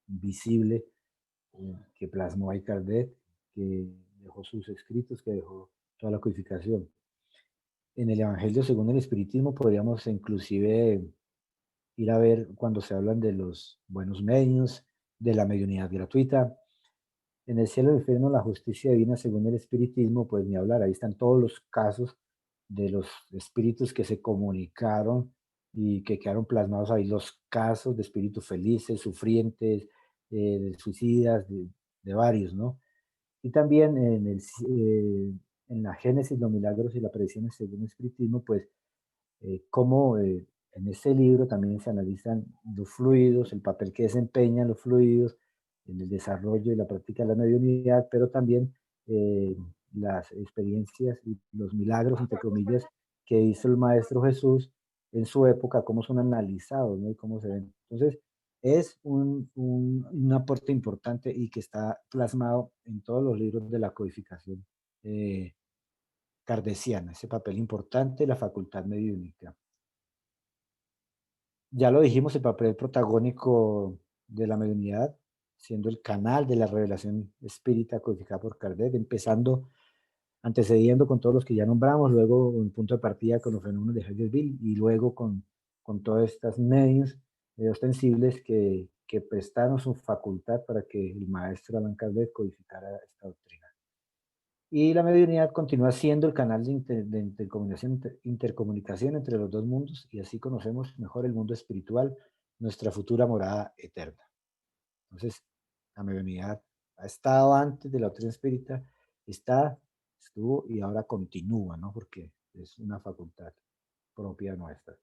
visible que plasmó ahí Kardec, que dejó sus escritos, que dejó toda la codificación. En el Evangelio según el Espiritismo podríamos inclusive ir a ver cuando se hablan de los buenos medios, de la mediunidad gratuita. En el cielo, el infierno, la justicia divina según el Espiritismo, pues ni hablar, ahí están todos los casos de los espíritus que se comunicaron y que quedaron plasmados ahí, los casos de espíritus felices, sufrientes, de suicidas, de varios, ¿no? Y también en la Génesis, los milagros y las predicciones según el Espiritismo, pues cómo en este libro también se analizan los fluidos, el papel que desempeñan los fluidos en el desarrollo y la práctica de la mediunidad, pero también eh, las experiencias y los milagros, entre comillas, que hizo el Maestro Jesús en su época, cómo son analizados, ¿no? Y cómo se ven. Entonces, es un aporte importante y que está plasmado en todos los libros de la codificación kardeciana, ese papel importante de la facultad mediúnica. Ya lo dijimos, el papel protagónico de la mediunidad, siendo el canal de la revelación espírita codificada por Kardec, antecediendo con todos los que ya nombramos, luego un punto de partida con los fenómenos de Hegel y luego con todos estos medios ostensibles que prestaron su facultad para que el maestro Allan Kardec codificara esta doctrina. Y la mediunidad continúa siendo el canal de intercomunicación entre los dos mundos, y así conocemos mejor el mundo espiritual, nuestra futura morada eterna. Entonces, la mediunidad ha estado antes de la doctrina espírita, estuvo y ahora continúa, ¿no? Porque es una facultad propia nuestra.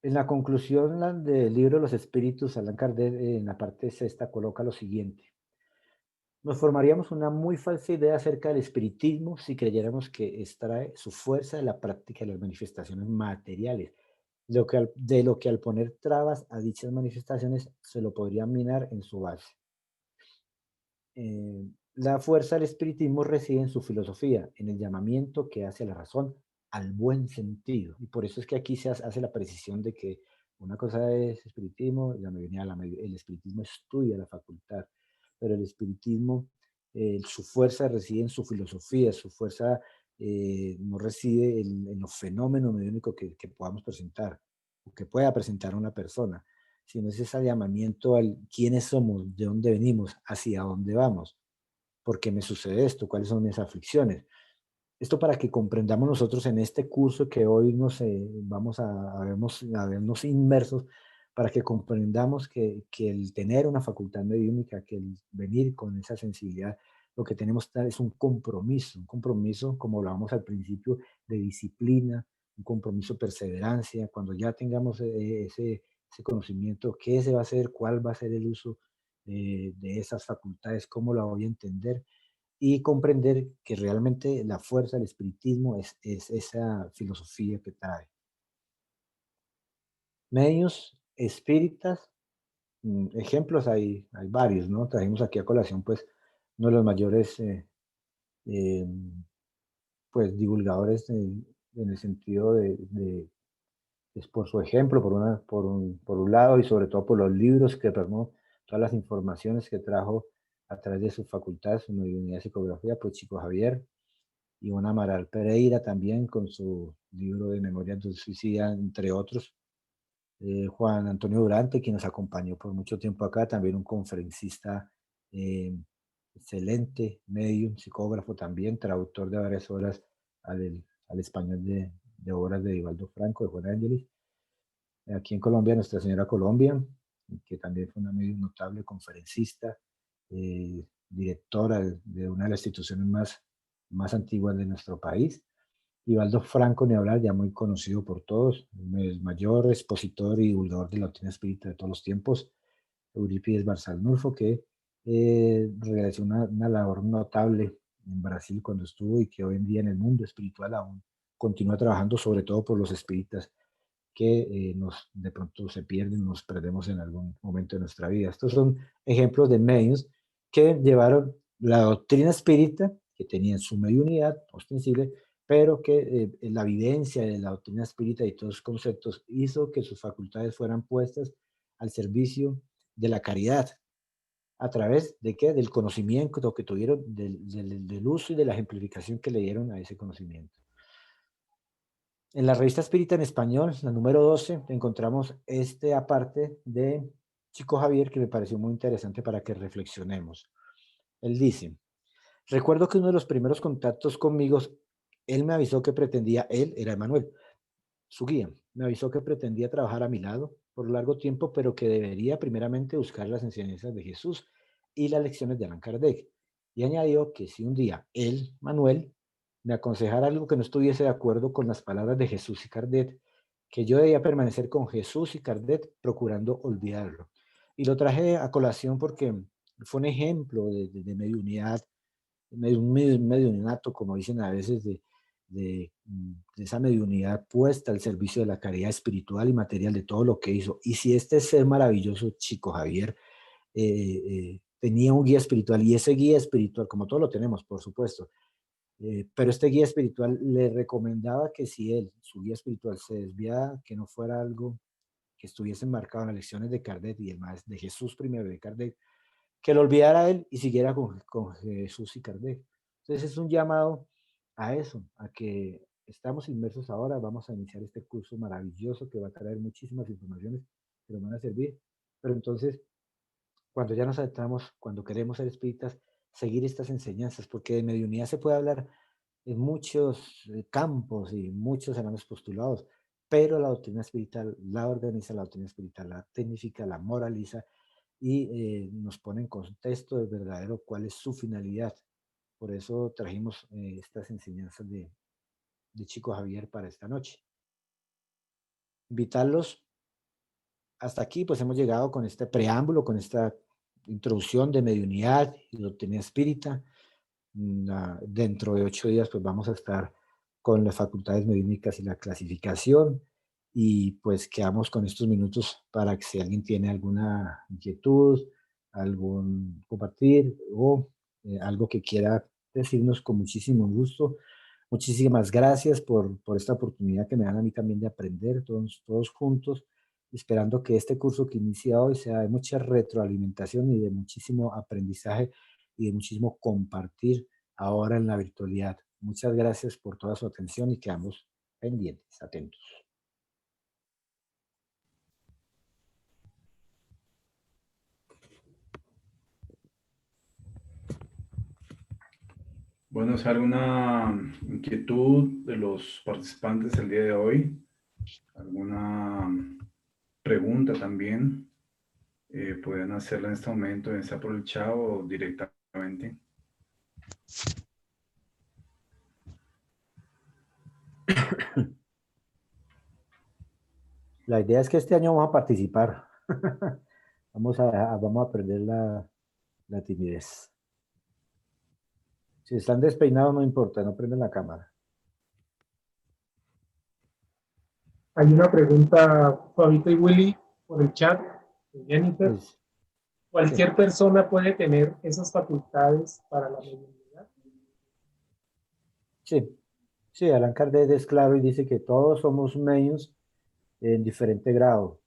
En la conclusión del libro de los espíritus, Allan Kardec, en la parte sexta, coloca lo siguiente: nos formaríamos una muy falsa idea acerca del espiritismo si creyéramos que extrae su fuerza de la práctica de las manifestaciones materiales. de lo que al poner trabas a dichas manifestaciones se lo podría minar en su base. La fuerza del espiritismo reside en su filosofía, en el llamamiento que hace a la razón al buen sentido. Y por eso es que aquí se hace la precisión de que una cosa es espiritismo, el espiritismo estudia la facultad, pero el espiritismo, su fuerza reside en su filosofía, su fuerza no reside en los fenómenos mediúnicos que podamos presentar, o que pueda presentar una persona, sino es ese llamamiento al quiénes somos, de dónde venimos, hacia dónde vamos, por qué me sucede esto, cuáles son mis aflicciones. Esto para que comprendamos nosotros en este curso que hoy vamos a vernos inmersos, para que comprendamos que el tener una facultad mediúnica, que el venir con esa sensibilidad, lo que tenemos que dar es un compromiso, como hablábamos al principio, de disciplina, un compromiso, perseverancia. Cuando ya tengamos ese conocimiento, qué se va a hacer, cuál va a ser el uso de esas facultades, cómo la voy a entender, y comprender que realmente la fuerza del espiritismo es esa filosofía que trae. Medios espíritas, ejemplos hay varios, ¿no? Trajimos aquí a colación, pues, uno de los mayores, eh, pues, divulgadores en el sentido es por su ejemplo, por un lado, y sobre todo por los libros que plasmó, todas las informaciones que trajo a través de su facultad, su mediunidad de psicografía, pues Chico Javier. Ivonne Amaral Pereira también con su libro de Memorias de un Suicida, entre otros. Juan Antonio Durante, quien nos acompañó por mucho tiempo acá, también un conferencista eh, excelente, medium, psicógrafo también, traductor de varias obras al español de obras de Divaldo Franco, de Juan Ángeles. Aquí en Colombia, Nuestra Señora Colombia, que también fue una medium notable, conferencista, directora de una de las instituciones más antiguas de nuestro país. Divaldo Franco, ni hablar, ya muy conocido por todos, el mayor expositor y divulgador de la doctrina espírita de todos los tiempos. Eurípides Barçalnulfo, que realizó una labor notable en Brasil cuando estuvo, y que hoy en día en el mundo espiritual aún continúa trabajando, sobre todo por los espíritas que de pronto se pierden, nos perdemos en algún momento de nuestra vida. Estos son ejemplos de medios que llevaron la doctrina espírita, que tenía su mediunidad ostensible, pero que la vivencia de la doctrina espírita y todos los conceptos hizo que sus facultades fueran puestas al servicio de la caridad. ¿A través de qué? Del conocimiento que tuvieron, del uso y de la ejemplificación que le dieron a ese conocimiento. En la revista Espírita en Español, la número 12, encontramos este aparte de Chico Javier que me pareció muy interesante para que reflexionemos. Él dice: recuerdo que uno de los primeros contactos conmigo, él me avisó que pretendía, él era Emanuel, su guía, me avisó que pretendía trabajar a mi lado por largo tiempo, pero que debería primeramente buscar las enseñanzas de Jesús y las lecciones de Allan Kardec. Y añadió que si un día él, Manuel, me aconsejara algo que no estuviese de acuerdo con las palabras de Jesús y Kardec, que yo debía permanecer con Jesús y Kardec procurando olvidarlo. Y lo traje a colación porque fue un ejemplo de mediunidad, mediunato, como dicen a veces, de esa mediunidad puesta al servicio de la caridad espiritual y material de todo lo que hizo. Y si este ser maravilloso, Chico Javier, tenía un guía espiritual, y ese guía espiritual, como todos lo tenemos, por supuesto, pero este guía espiritual le recomendaba que si su guía espiritual, se desviaba, que no fuera algo que estuviese enmarcado en las lecciones de Kardec y demás, de Jesús primero, de Kardec, que lo olvidara a él y siguiera con Jesús y Kardec. Entonces es un llamado a eso, a que estamos inmersos ahora, vamos a iniciar este curso maravilloso que va a traer muchísimas informaciones que nos van a servir, pero entonces cuando ya nos adentramos, cuando queremos ser espíritas, seguir estas enseñanzas, porque de mediunidad se puede hablar en muchos campos y muchos hermanos postulados, pero la doctrina espiritual la organiza, la doctrina espiritual la tecnifica, la moraliza, y nos pone en contexto de verdadero cuál es su finalidad. Por eso trajimos estas enseñanzas de Chico Javier para esta noche. Invitarlos hasta aquí, pues hemos llegado con este preámbulo, con esta introducción de mediunidad y doctrina espírita. Dentro de 8 días, pues vamos a estar con las facultades mediúnicas y la clasificación. y pues quedamos con estos minutos para que si alguien tiene alguna inquietud, algún compartir o algo que quiera decirnos con muchísimo gusto. Muchísimas gracias por esta oportunidad que me dan a mí también de aprender todos juntos, esperando que este curso que inicia hoy sea de mucha retroalimentación y de muchísimo aprendizaje y de muchísimo compartir ahora en la virtualidad. Muchas gracias por toda su atención y quedamos pendientes, atentos. Bueno, ¿es alguna inquietud de los participantes el día de hoy? ¿Alguna pregunta también? Pueden hacerla en este momento, en por el chat o directamente. La idea es que este año vamos a participar. vamos a perder la timidez. Si están despeinados no importa, no prenden la cámara. Hay una pregunta, Fabito y Willy, por el chat de Jennifer. Pues, ¿Cualquier persona puede tener esas facultades para la mediunidad? sí, Allan Kardec es claro y dice que todos somos medios en diferente grado.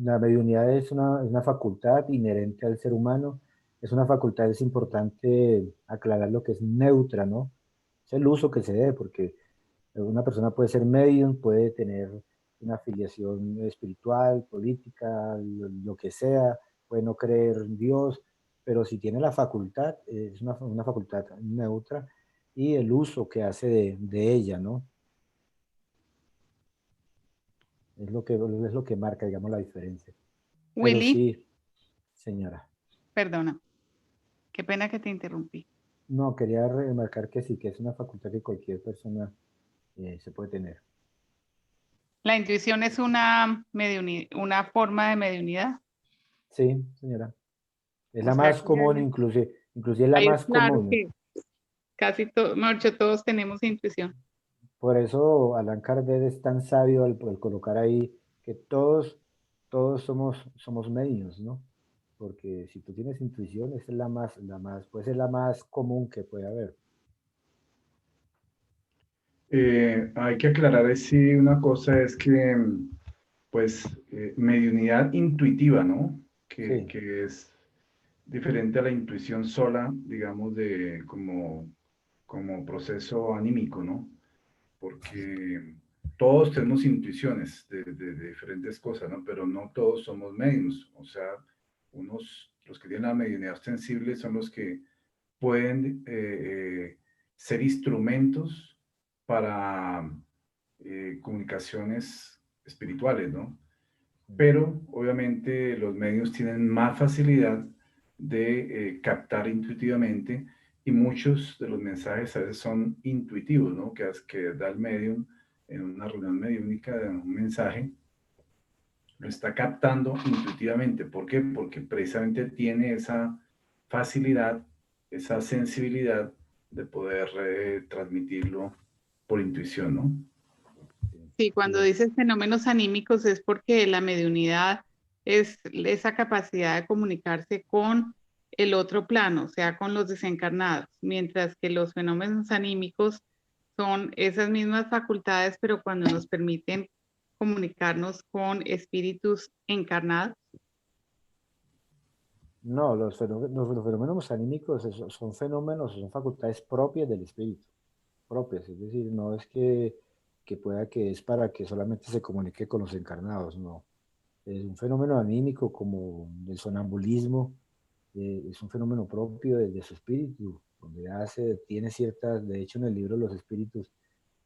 La mediunidad es una facultad inherente al ser humano. Es una facultad, es importante aclarar lo que es neutra, ¿no? Es el uso que se dé, porque una persona puede ser medium, puede tener una afiliación espiritual, política, lo que sea, puede no creer en Dios, pero si tiene la facultad, es una facultad neutra y el uso que hace de ella, ¿no? Es lo que marca, digamos, la diferencia. Pero Willy, sí, señora. perdona, qué pena que te interrumpí. No, quería remarcar que sí, que es una facultad que cualquier persona se puede tener. ¿La intuición es una forma de mediunidad? Sí, señora. Es O la sea, más que común, inclusive es la ahí es más claro común. que casi todos tenemos intuición. Por eso Allan Kardec es tan sabio al colocar ahí que todos somos medios, ¿no? Porque si tú tienes intuición, esa es puede ser la más común que puede haber. Hay que aclarar sí una cosa, es que, pues, mediunidad intuitiva, ¿no? Sí. Que es diferente a la intuición sola, digamos, como proceso anímico, ¿no? Porque todos tenemos intuiciones de diferentes cosas, ¿no? Pero no todos somos mediums. O sea, los que tienen la mediunidad ostensible son los que pueden ser instrumentos para comunicaciones espirituales, ¿no? Pero obviamente los medios tienen más facilidad de captar intuitivamente y muchos de los mensajes a veces son intuitivos, ¿no? Que da el medium en una reunión mediúnica, un mensaje, lo está captando intuitivamente. ¿Por qué? Porque precisamente tiene esa facilidad, esa sensibilidad de poder transmitirlo por intuición, ¿no? Sí, cuando dices fenómenos anímicos es porque la mediunidad es esa capacidad de comunicarse con el otro plano, o sea, con los desencarnados, mientras que los fenómenos anímicos son esas mismas facultades, pero cuando nos permiten comunicarnos con espíritus encarnados. No, los fenómenos anímicos son fenómenos, son facultades propias del espíritu, propias, es decir, no es que pueda que es para que solamente se comunique con los encarnados, no. Es un fenómeno anímico como el sonambulismo, es un fenómeno propio de su espíritu, donde tiene ciertas, de hecho en el libro Los Espíritus,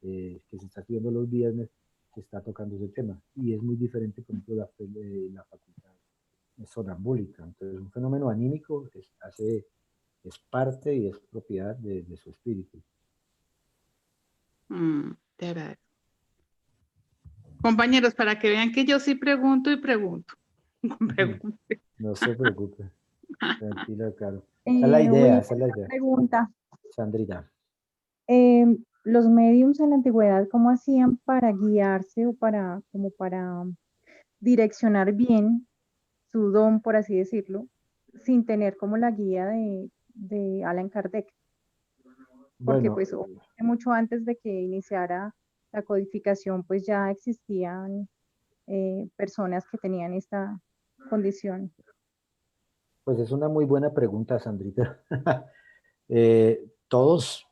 que se está estudiando los viernes, se está tocando ese tema, y es muy diferente, por ejemplo, la facultad sonambúlica. Entonces, un fenómeno anímico es parte y es propiedad de su espíritu. Te agradezco. Compañeros, para que vean que yo sí pregunto y pregunto. No se preocupe. Tranquila, Caro. Esa es la idea, esa es la idea. Pregunta. Sandrita. los mediums en la antigüedad, ¿cómo hacían para guiarse o para, como para direccionar bien su don, por así decirlo, sin tener como la guía de Allan Kardec? Porque Bueno, pues mucho antes de que iniciara la codificación, pues ya existían personas que tenían esta condición. pues es una muy buena pregunta, Sandrita. Todos,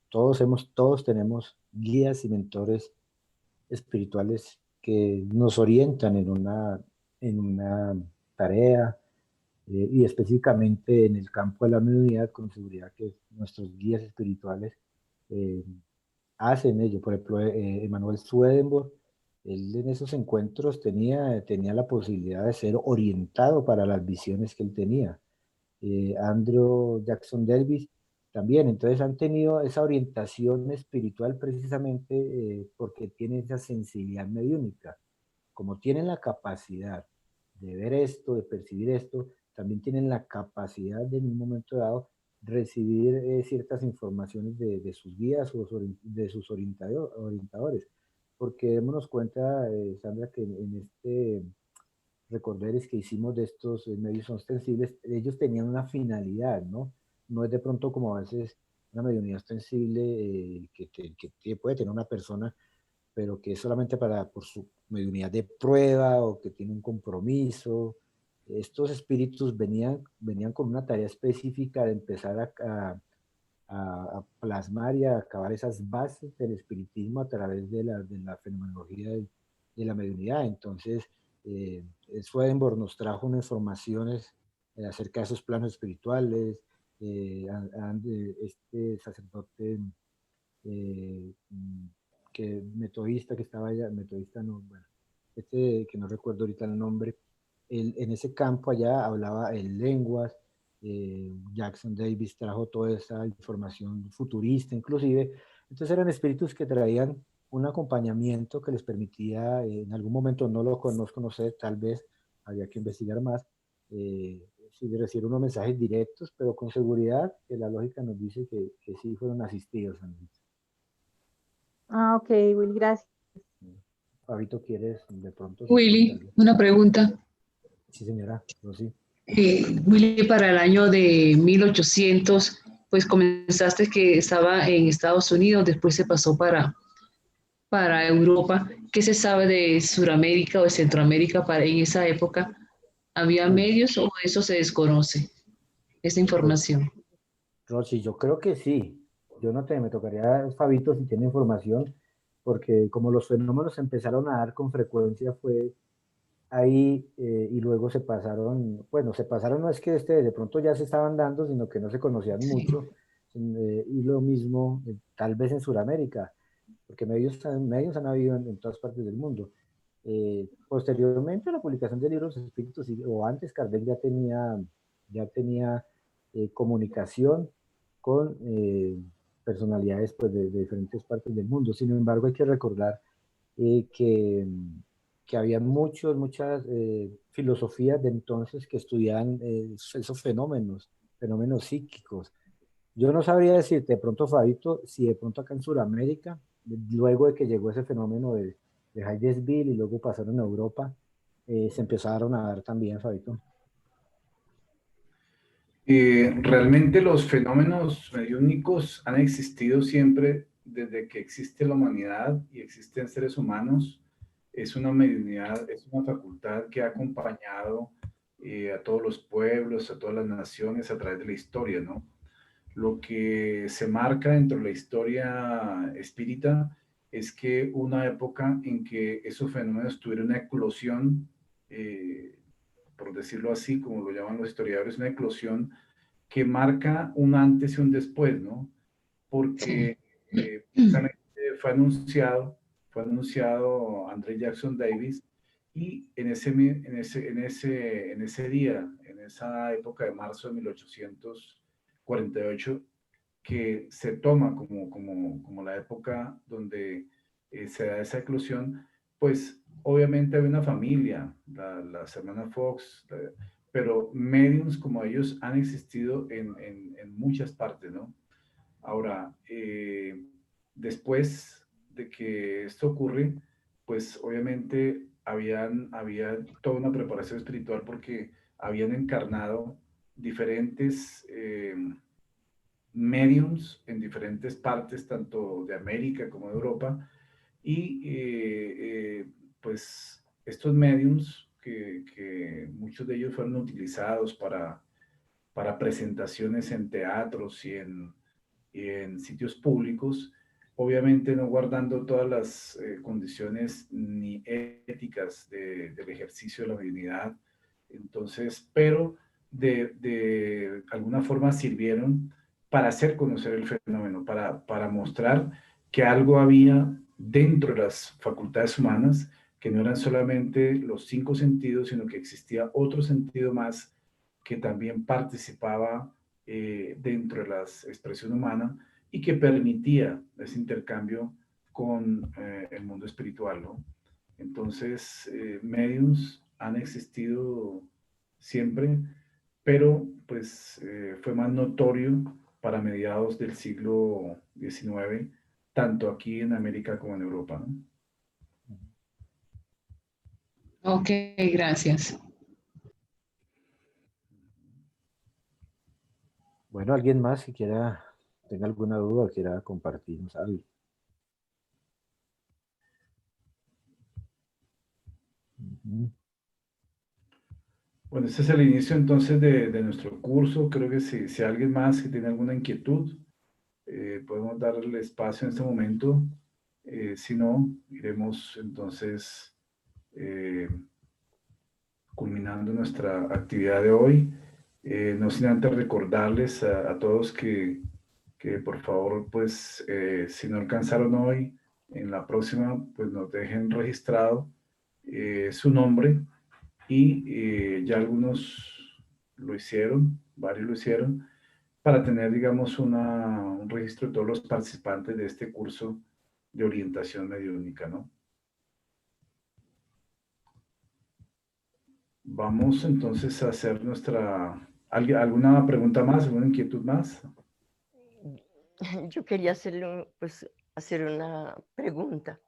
todos tenemos guías y mentores espirituales que nos orientan en una tarea, y específicamente en el campo de la mediunidad, con seguridad que nuestros guías espirituales eh, hacen ello. Por ejemplo, Emanuel Swedenborg, él en esos encuentros tenía la posibilidad de ser orientado para las visiones que él tenía. Andrew Jackson Davis también. Entonces han tenido esa orientación espiritual precisamente porque tienen esa sensibilidad mediúnica. Como tienen la capacidad de ver esto, de percibir esto, también tienen la capacidad de en un momento dado recibir ciertas informaciones de sus guías o de sus orientadores. Porque démonos cuenta, Sandra, que en este recorderes que hicimos de estos medios ostensibles, ellos tenían una finalidad, ¿no? No es de pronto como a veces una mediunidad ostensible que puede tener una persona, pero que es solamente por su mediunidad de prueba o que tiene un compromiso. Estos espíritus venían con una tarea específica de empezar a plasmar y a acabar esas bases del espiritismo a través de la fenomenología de la mediunidad. Entonces, Swedenborg nos trajo unas informaciones acerca de esos planos espirituales. Este sacerdote eh, que metodista que estaba allá, metodista no, bueno, este que no recuerdo ahorita el nombre, en ese campo allá hablaba en lenguas. Jackson Davis trajo toda esa información futurista inclusive. Entonces eran espíritus que traían un acompañamiento que les permitía, en algún momento no lo conozco, no sé, tal vez había que investigar más, si recibir unos mensajes directos, pero con seguridad que la lógica nos dice que sí fueron asistidos. Ah, ok, Will, gracias. Fabito, ¿quieres de pronto si tienes Willy, algo? una pregunta. Sí, señora, Rosy. Willy, para el año de 1800, pues comenzaste que estaba en Estados Unidos, después se pasó para Europa. ¿Qué se sabe de Sudamérica o de Centroamérica en esa época? ¿Había Uy, medios o eso se desconoce, esa pues, información? Rosy, yo creo que sí. Yo no te, me tocaría, Fabito, si tiene información, porque como los fenómenos se empezaron a dar con frecuencia fue ahí, y luego se pasaron, bueno, se pasaron, no es que de pronto ya se estaban dando, sino que no se conocían Sí. mucho, y lo mismo tal vez en Sudamérica, porque medios han habido en todas partes del mundo. Posteriormente a la publicación de libros espíritus, o antes, Kardec ya tenía comunicación con personalidades pues, de diferentes partes del mundo. Sin embargo, hay que recordar que había muchas filosofías de entonces que estudiaban esos fenómenos psíquicos. Yo no sabría decirte, de pronto, Fabito, si de pronto acá en Sudamérica, luego de que llegó ese fenómeno de Hydesville y luego pasaron a Europa, se empezaron a dar también, Fabito. Realmente los fenómenos mediúnicos han existido siempre desde que existe la humanidad y existen seres humanos. Es una mediunidad, es una facultad que ha acompañado a todos los pueblos, a todas las naciones a través de la historia, ¿no? Lo que se marca dentro de la historia espírita es que una época en que esos fenómenos tuvieron una eclosión, por decirlo así, como lo llaman los historiadores, una eclosión que marca un antes y un después, ¿no? Sí. Porque precisamente fue anunciado André Jackson Davis y en ese día, en esa época de marzo de 1848, que se toma como la época donde se da esa eclosión, pues obviamente hay una familia, las hermanas Fox, pero mediums como ellos han existido en muchas partes, ¿no? Ahora, después de que esto ocurre, pues obviamente había toda una preparación espiritual porque habían encarnado diferentes mediums en diferentes partes, tanto de América como de Europa, y pues estos mediums, que muchos de ellos fueron utilizados para presentaciones en teatros y en sitios públicos, obviamente no guardando todas las condiciones ni éticas del ejercicio de la divinidad. Entonces, pero de alguna forma sirvieron para hacer conocer el fenómeno, para mostrar que algo había dentro de las facultades humanas, que no eran solamente los 5 sentidos, sino que existía otro sentido más que también participaba dentro de la expresión humana y que permitía ese intercambio con el mundo espiritual, ¿no? Entonces, mediums han existido siempre, pero pues fue más notorio para mediados del siglo XIX, tanto aquí en América como en Europa, ¿no? Ok, gracias. Bueno, alguien más si quiera, tenga alguna duda o quiera compartirnos algo. Ujú. Bueno, este es el inicio entonces de nuestro curso. Creo que si alguien más que tiene alguna inquietud, podemos darle espacio en este momento. Si no, iremos entonces culminando nuestra actividad de hoy. No sin antes recordarles a todos que por favor, pues, si no alcanzaron hoy, en la próxima, pues nos dejen registrado su nombre y ya algunos lo hicieron, varios lo hicieron, para tener, digamos, un registro de todos los participantes de este curso de orientación mediúnica, ¿no? Vamos entonces a hacer ¿alguna pregunta más, alguna inquietud más? Yo quería hacerle, pues, hacer una pregunta,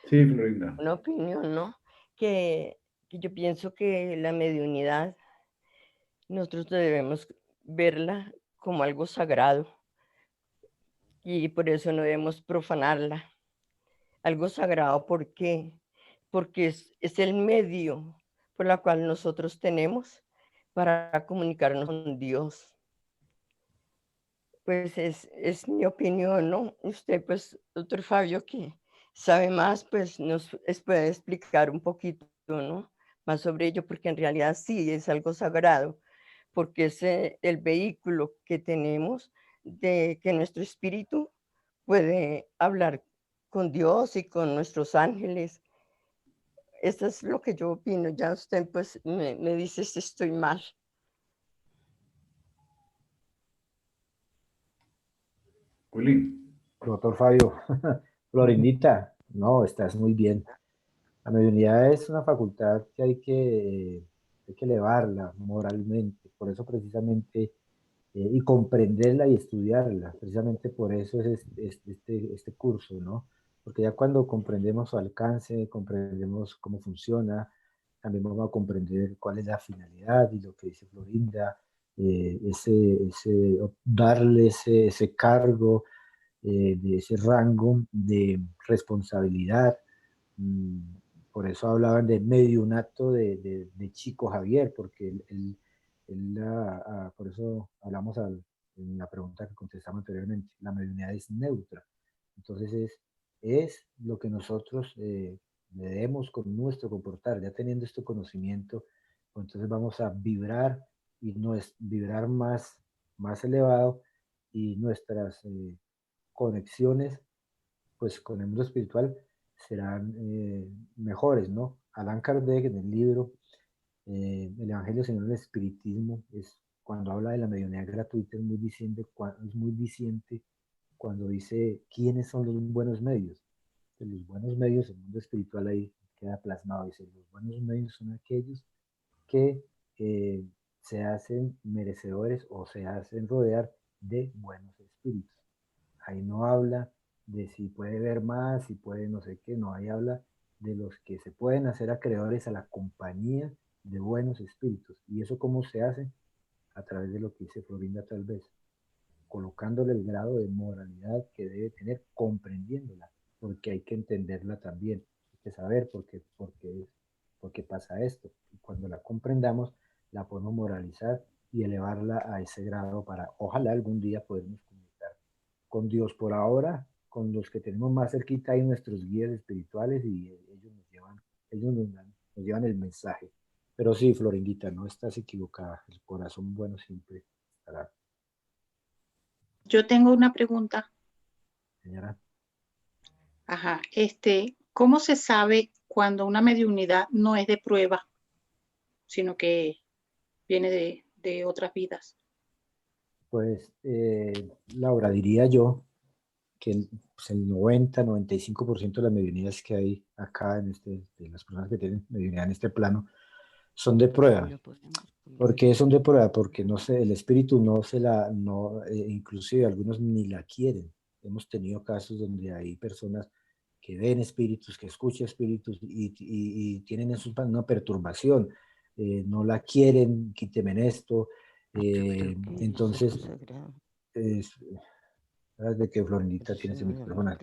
Sí, Florinda. una opinión, ¿no? Que yo pienso que la mediunidad nosotros debemos verla como algo sagrado y por eso no debemos profanarla. Algo sagrado, ¿por qué? Porque es el medio por el cual nosotros tenemos para comunicarnos con Dios. Pues es mi opinión, ¿no? Usted, pues, doctor Fabio, que sabe más, pues puede explicar un poquito, ¿no? Más sobre ello, porque en realidad sí es algo sagrado, porque es el vehículo que tenemos de que nuestro espíritu puede hablar con Dios y con nuestros ángeles. Eso es lo que yo opino. Ya usted, pues, me dice si estoy mal. Willy. Doctor Fabio, Florindita, no, estás muy bien. La mediunidad es una facultad que hay que elevarla moralmente, por eso precisamente, y comprenderla y estudiarla, precisamente por eso es este curso, ¿no? Porque ya cuando comprendemos su alcance, comprendemos cómo funciona, también vamos a comprender cuál es la finalidad y lo que dice Florinda, darle ese cargo, de ese rango de responsabilidad. Mm, Por eso hablaban de mediunato de Chico Javier, porque por eso hablamos en la pregunta que contestamos anteriormente, la mediunidad es neutra. Entonces es lo que nosotros le demos con nuestro comportar, ya teniendo este conocimiento, pues entonces vamos a vibrar y no es vibrar más elevado y nuestras conexiones pues con el mundo espiritual serán mejores, ¿no? Allan Kardec en el libro El Evangelio según el Espiritismo, cuando habla de la mediunidad gratuita, es muy diciente cuando dice quiénes son los buenos medios. Entonces, los buenos medios, el mundo espiritual ahí queda plasmado, dice, los buenos medios son aquellos que se hacen merecedores o se hacen rodear de buenos espíritus. Ahí no habla de si puede ver más, si puede no sé qué, no, ahí habla de los que se pueden hacer acreedores a la compañía de buenos espíritus. ¿Y eso cómo se hace? A través de lo que dice Florinda tal vez, colocándole el grado de moralidad que debe tener, comprendiéndola, porque hay que entenderla también, hay que saber por qué pasa esto. Y cuando la comprendamos, la podemos moralizar y elevarla a ese grado para, ojalá algún día podernos comunicar con Dios. Por ahora, con los que tenemos más cerquita hay nuestros guías espirituales y nos llevan el mensaje. Pero sí, Florindita, no estás equivocada, el corazón bueno siempre estará. Yo tengo una pregunta. Señora. Ajá, ¿cómo se sabe cuando una mediunidad no es de prueba, sino que viene de otras vidas? Pues, Laura, diría yo que pues, el 90-95% de las mediunidades que hay acá, de las personas que tienen mediunidad en este plano, son de prueba. ¿Por qué son de prueba? Porque no sé, el espíritu inclusive algunos ni la quieren. Hemos tenido casos donde hay personas que ven espíritus, que escuchan espíritus y tienen en sus manos una perturbación. No la quieren, quíteme esto. Entonces, sabes de que Florindita tienes el micrófono.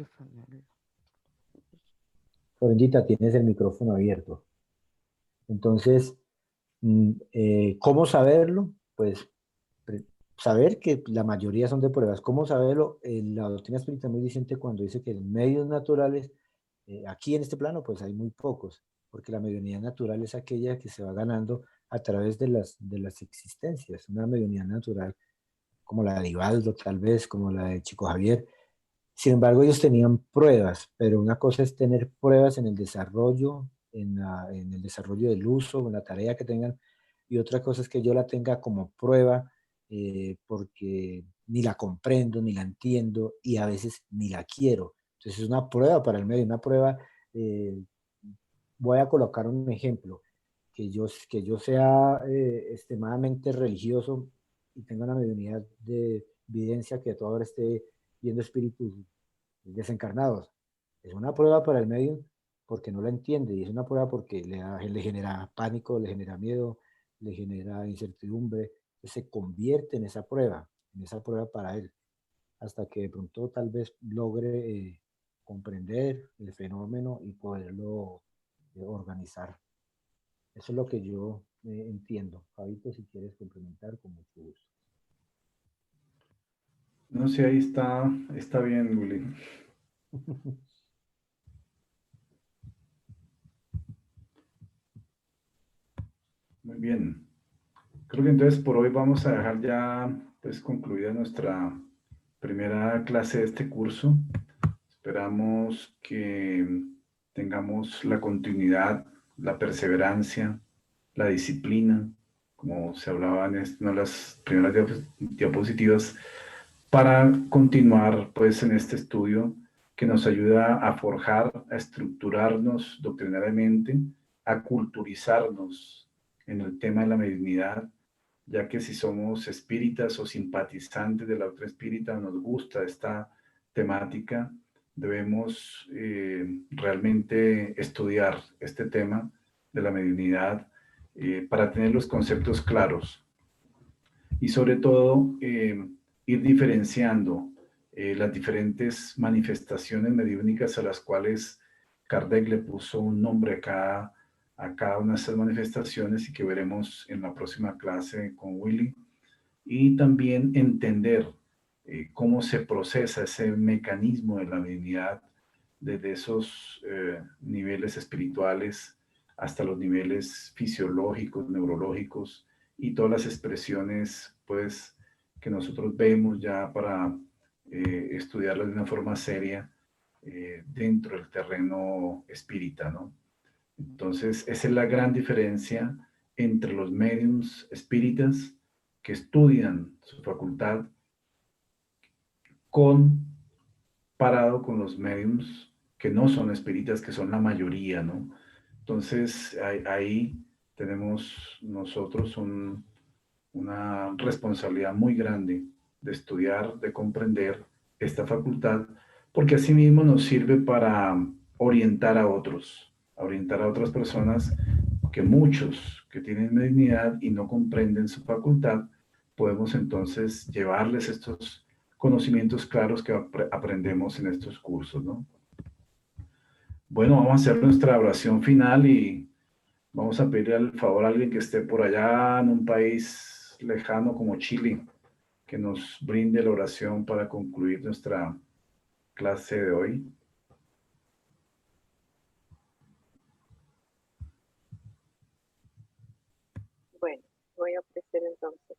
Florindita, tienes el micrófono abierto. Entonces, ¿cómo saberlo? Pues saber que la mayoría son de pruebas. ¿Cómo saberlo? La doctrina espírita es muy diciente cuando dice que en medios naturales, aquí en este plano, pues hay muy pocos, porque la mediunidad natural es aquella que se va ganando a través de las existencias. Una mediunidad natural como la de Ivaldo, tal vez, como la de Chico Javier. Sin embargo, ellos tenían pruebas, pero una cosa es tener pruebas en el desarrollo, en el desarrollo del uso, en la tarea que tengan, y otra cosa es que yo la tenga como prueba porque ni la comprendo, ni la entiendo, y a veces ni la quiero. Entonces es una prueba para el medio, una prueba, voy a colocar un ejemplo, que yo sea extremadamente religioso y tenga una mediunidad de evidencia que a toda hora esté viendo espíritus desencarnados. Es una prueba para el medio porque no la entiende y es una prueba porque le genera pánico, le genera miedo, le genera incertidumbre. Se convierte en esa prueba para él, hasta que de pronto tal vez logre comprender el fenómeno y poderlo organizar. Eso es lo que yo entiendo. Fabito, si quieres complementar, con mucho gusto. No sé, ahí está bien, Willy. Muy bien. Creo que entonces por hoy vamos a dejar ya pues concluida nuestra primera clase de este curso. Esperamos que tengamos la continuidad, la perseverancia, la disciplina, como se hablaba en una de las primeras diapositivas, para continuar pues en este estudio que nos ayuda a forjar, a estructurarnos doctrinariamente, a culturizarnos en el tema de la mediunidad, ya que si somos espíritas o simpatizantes de la otra espírita, nos gusta esta temática, debemos realmente estudiar este tema de la mediunidad para tener los conceptos claros y sobre todo ir diferenciando las diferentes manifestaciones mediúnicas a las cuales Kardec le puso un nombre a cada una de esas manifestaciones y que veremos en la próxima clase con Willy, y también entender cómo se procesa ese mecanismo de la divinidad desde esos niveles espirituales hasta los niveles fisiológicos, neurológicos y todas las expresiones pues que nosotros vemos ya para estudiarlas de una forma seria dentro del terreno espírita, ¿no? Entonces, esa es la gran diferencia entre los médiums espíritas que estudian su facultad comparado con los médiums que no son espíritas, que son la mayoría, ¿no? Entonces, ahí tenemos nosotros una responsabilidad muy grande de estudiar, de comprender esta facultad, porque asimismo nos sirve para orientar a otras personas, que muchos que tienen mediunidad y no comprenden su facultad, podemos entonces llevarles estos conocimientos claros que aprendemos en estos cursos, ¿no? Bueno, vamos a hacer nuestra oración final y vamos a pedirle al favor a alguien que esté por allá en un país lejano como Chile, que nos brinde la oración para concluir nuestra clase de hoy. Bueno, voy a ofrecer entonces.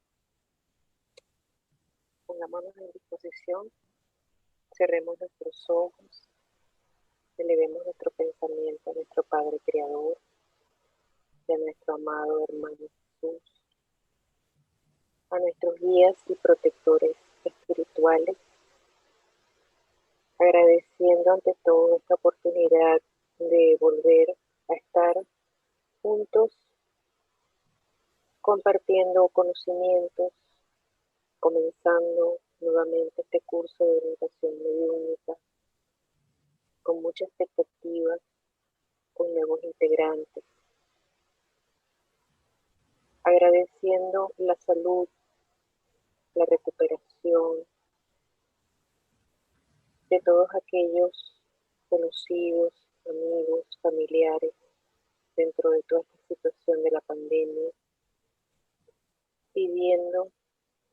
Pongámonos en disposición, cerremos nuestros ojos, elevemos nuestro pensamiento a nuestro Padre Creador y a nuestro amado hermano Jesús, a nuestros guías y protectores espirituales, agradeciendo ante todo esta oportunidad de volver a estar juntos, compartiendo conocimientos, comenzando nuevamente este curso de orientación mediúnica, con mucha expectativa, con nuevos integrantes, agradeciendo la salud, la recuperación de todos aquellos conocidos, amigos, familiares, dentro de toda esta situación de la pandemia, pidiendo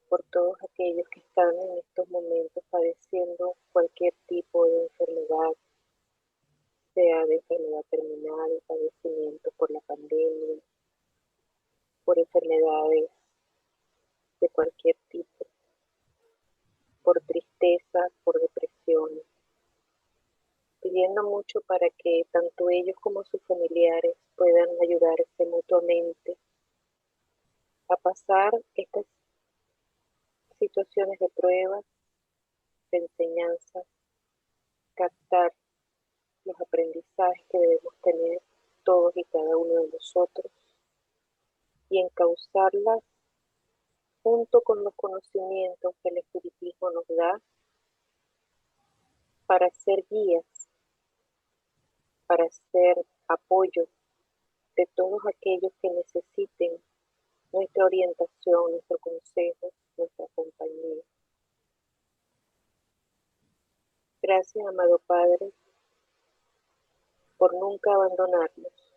por todos aquellos que están en estos momentos padeciendo cualquier tipo de enfermedad, sea de enfermedad terminal, padecimiento por la pandemia, por enfermedades de cualquier tipo, por tristeza, por depresión, pidiendo mucho para que tanto ellos como sus familiares puedan ayudarse mutuamente a pasar estas situaciones de pruebas, de enseñanza, captar los aprendizajes que debemos tener todos y cada uno de nosotros y encauzarlas junto con los conocimientos que el espiritismo nos da para ser guías, para ser apoyo de todos aquellos que necesiten nuestra orientación, nuestro consejo, nuestra compañía. Gracias, amado Padre, por nunca abandonarnos,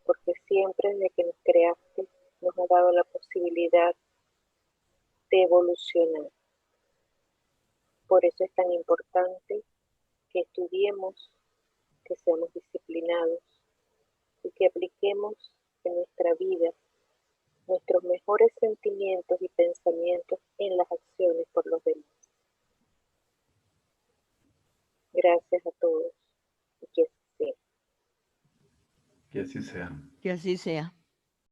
porque siempre desde que nos creaste nos ha dado la posibilidad de evolucionar. Por eso es tan importante que estudiemos, que seamos disciplinados y que apliquemos en nuestra vida nuestros mejores sentimientos y pensamientos en las acciones por los demás. Gracias a todos y que así sea. Que así sea. Que así sea.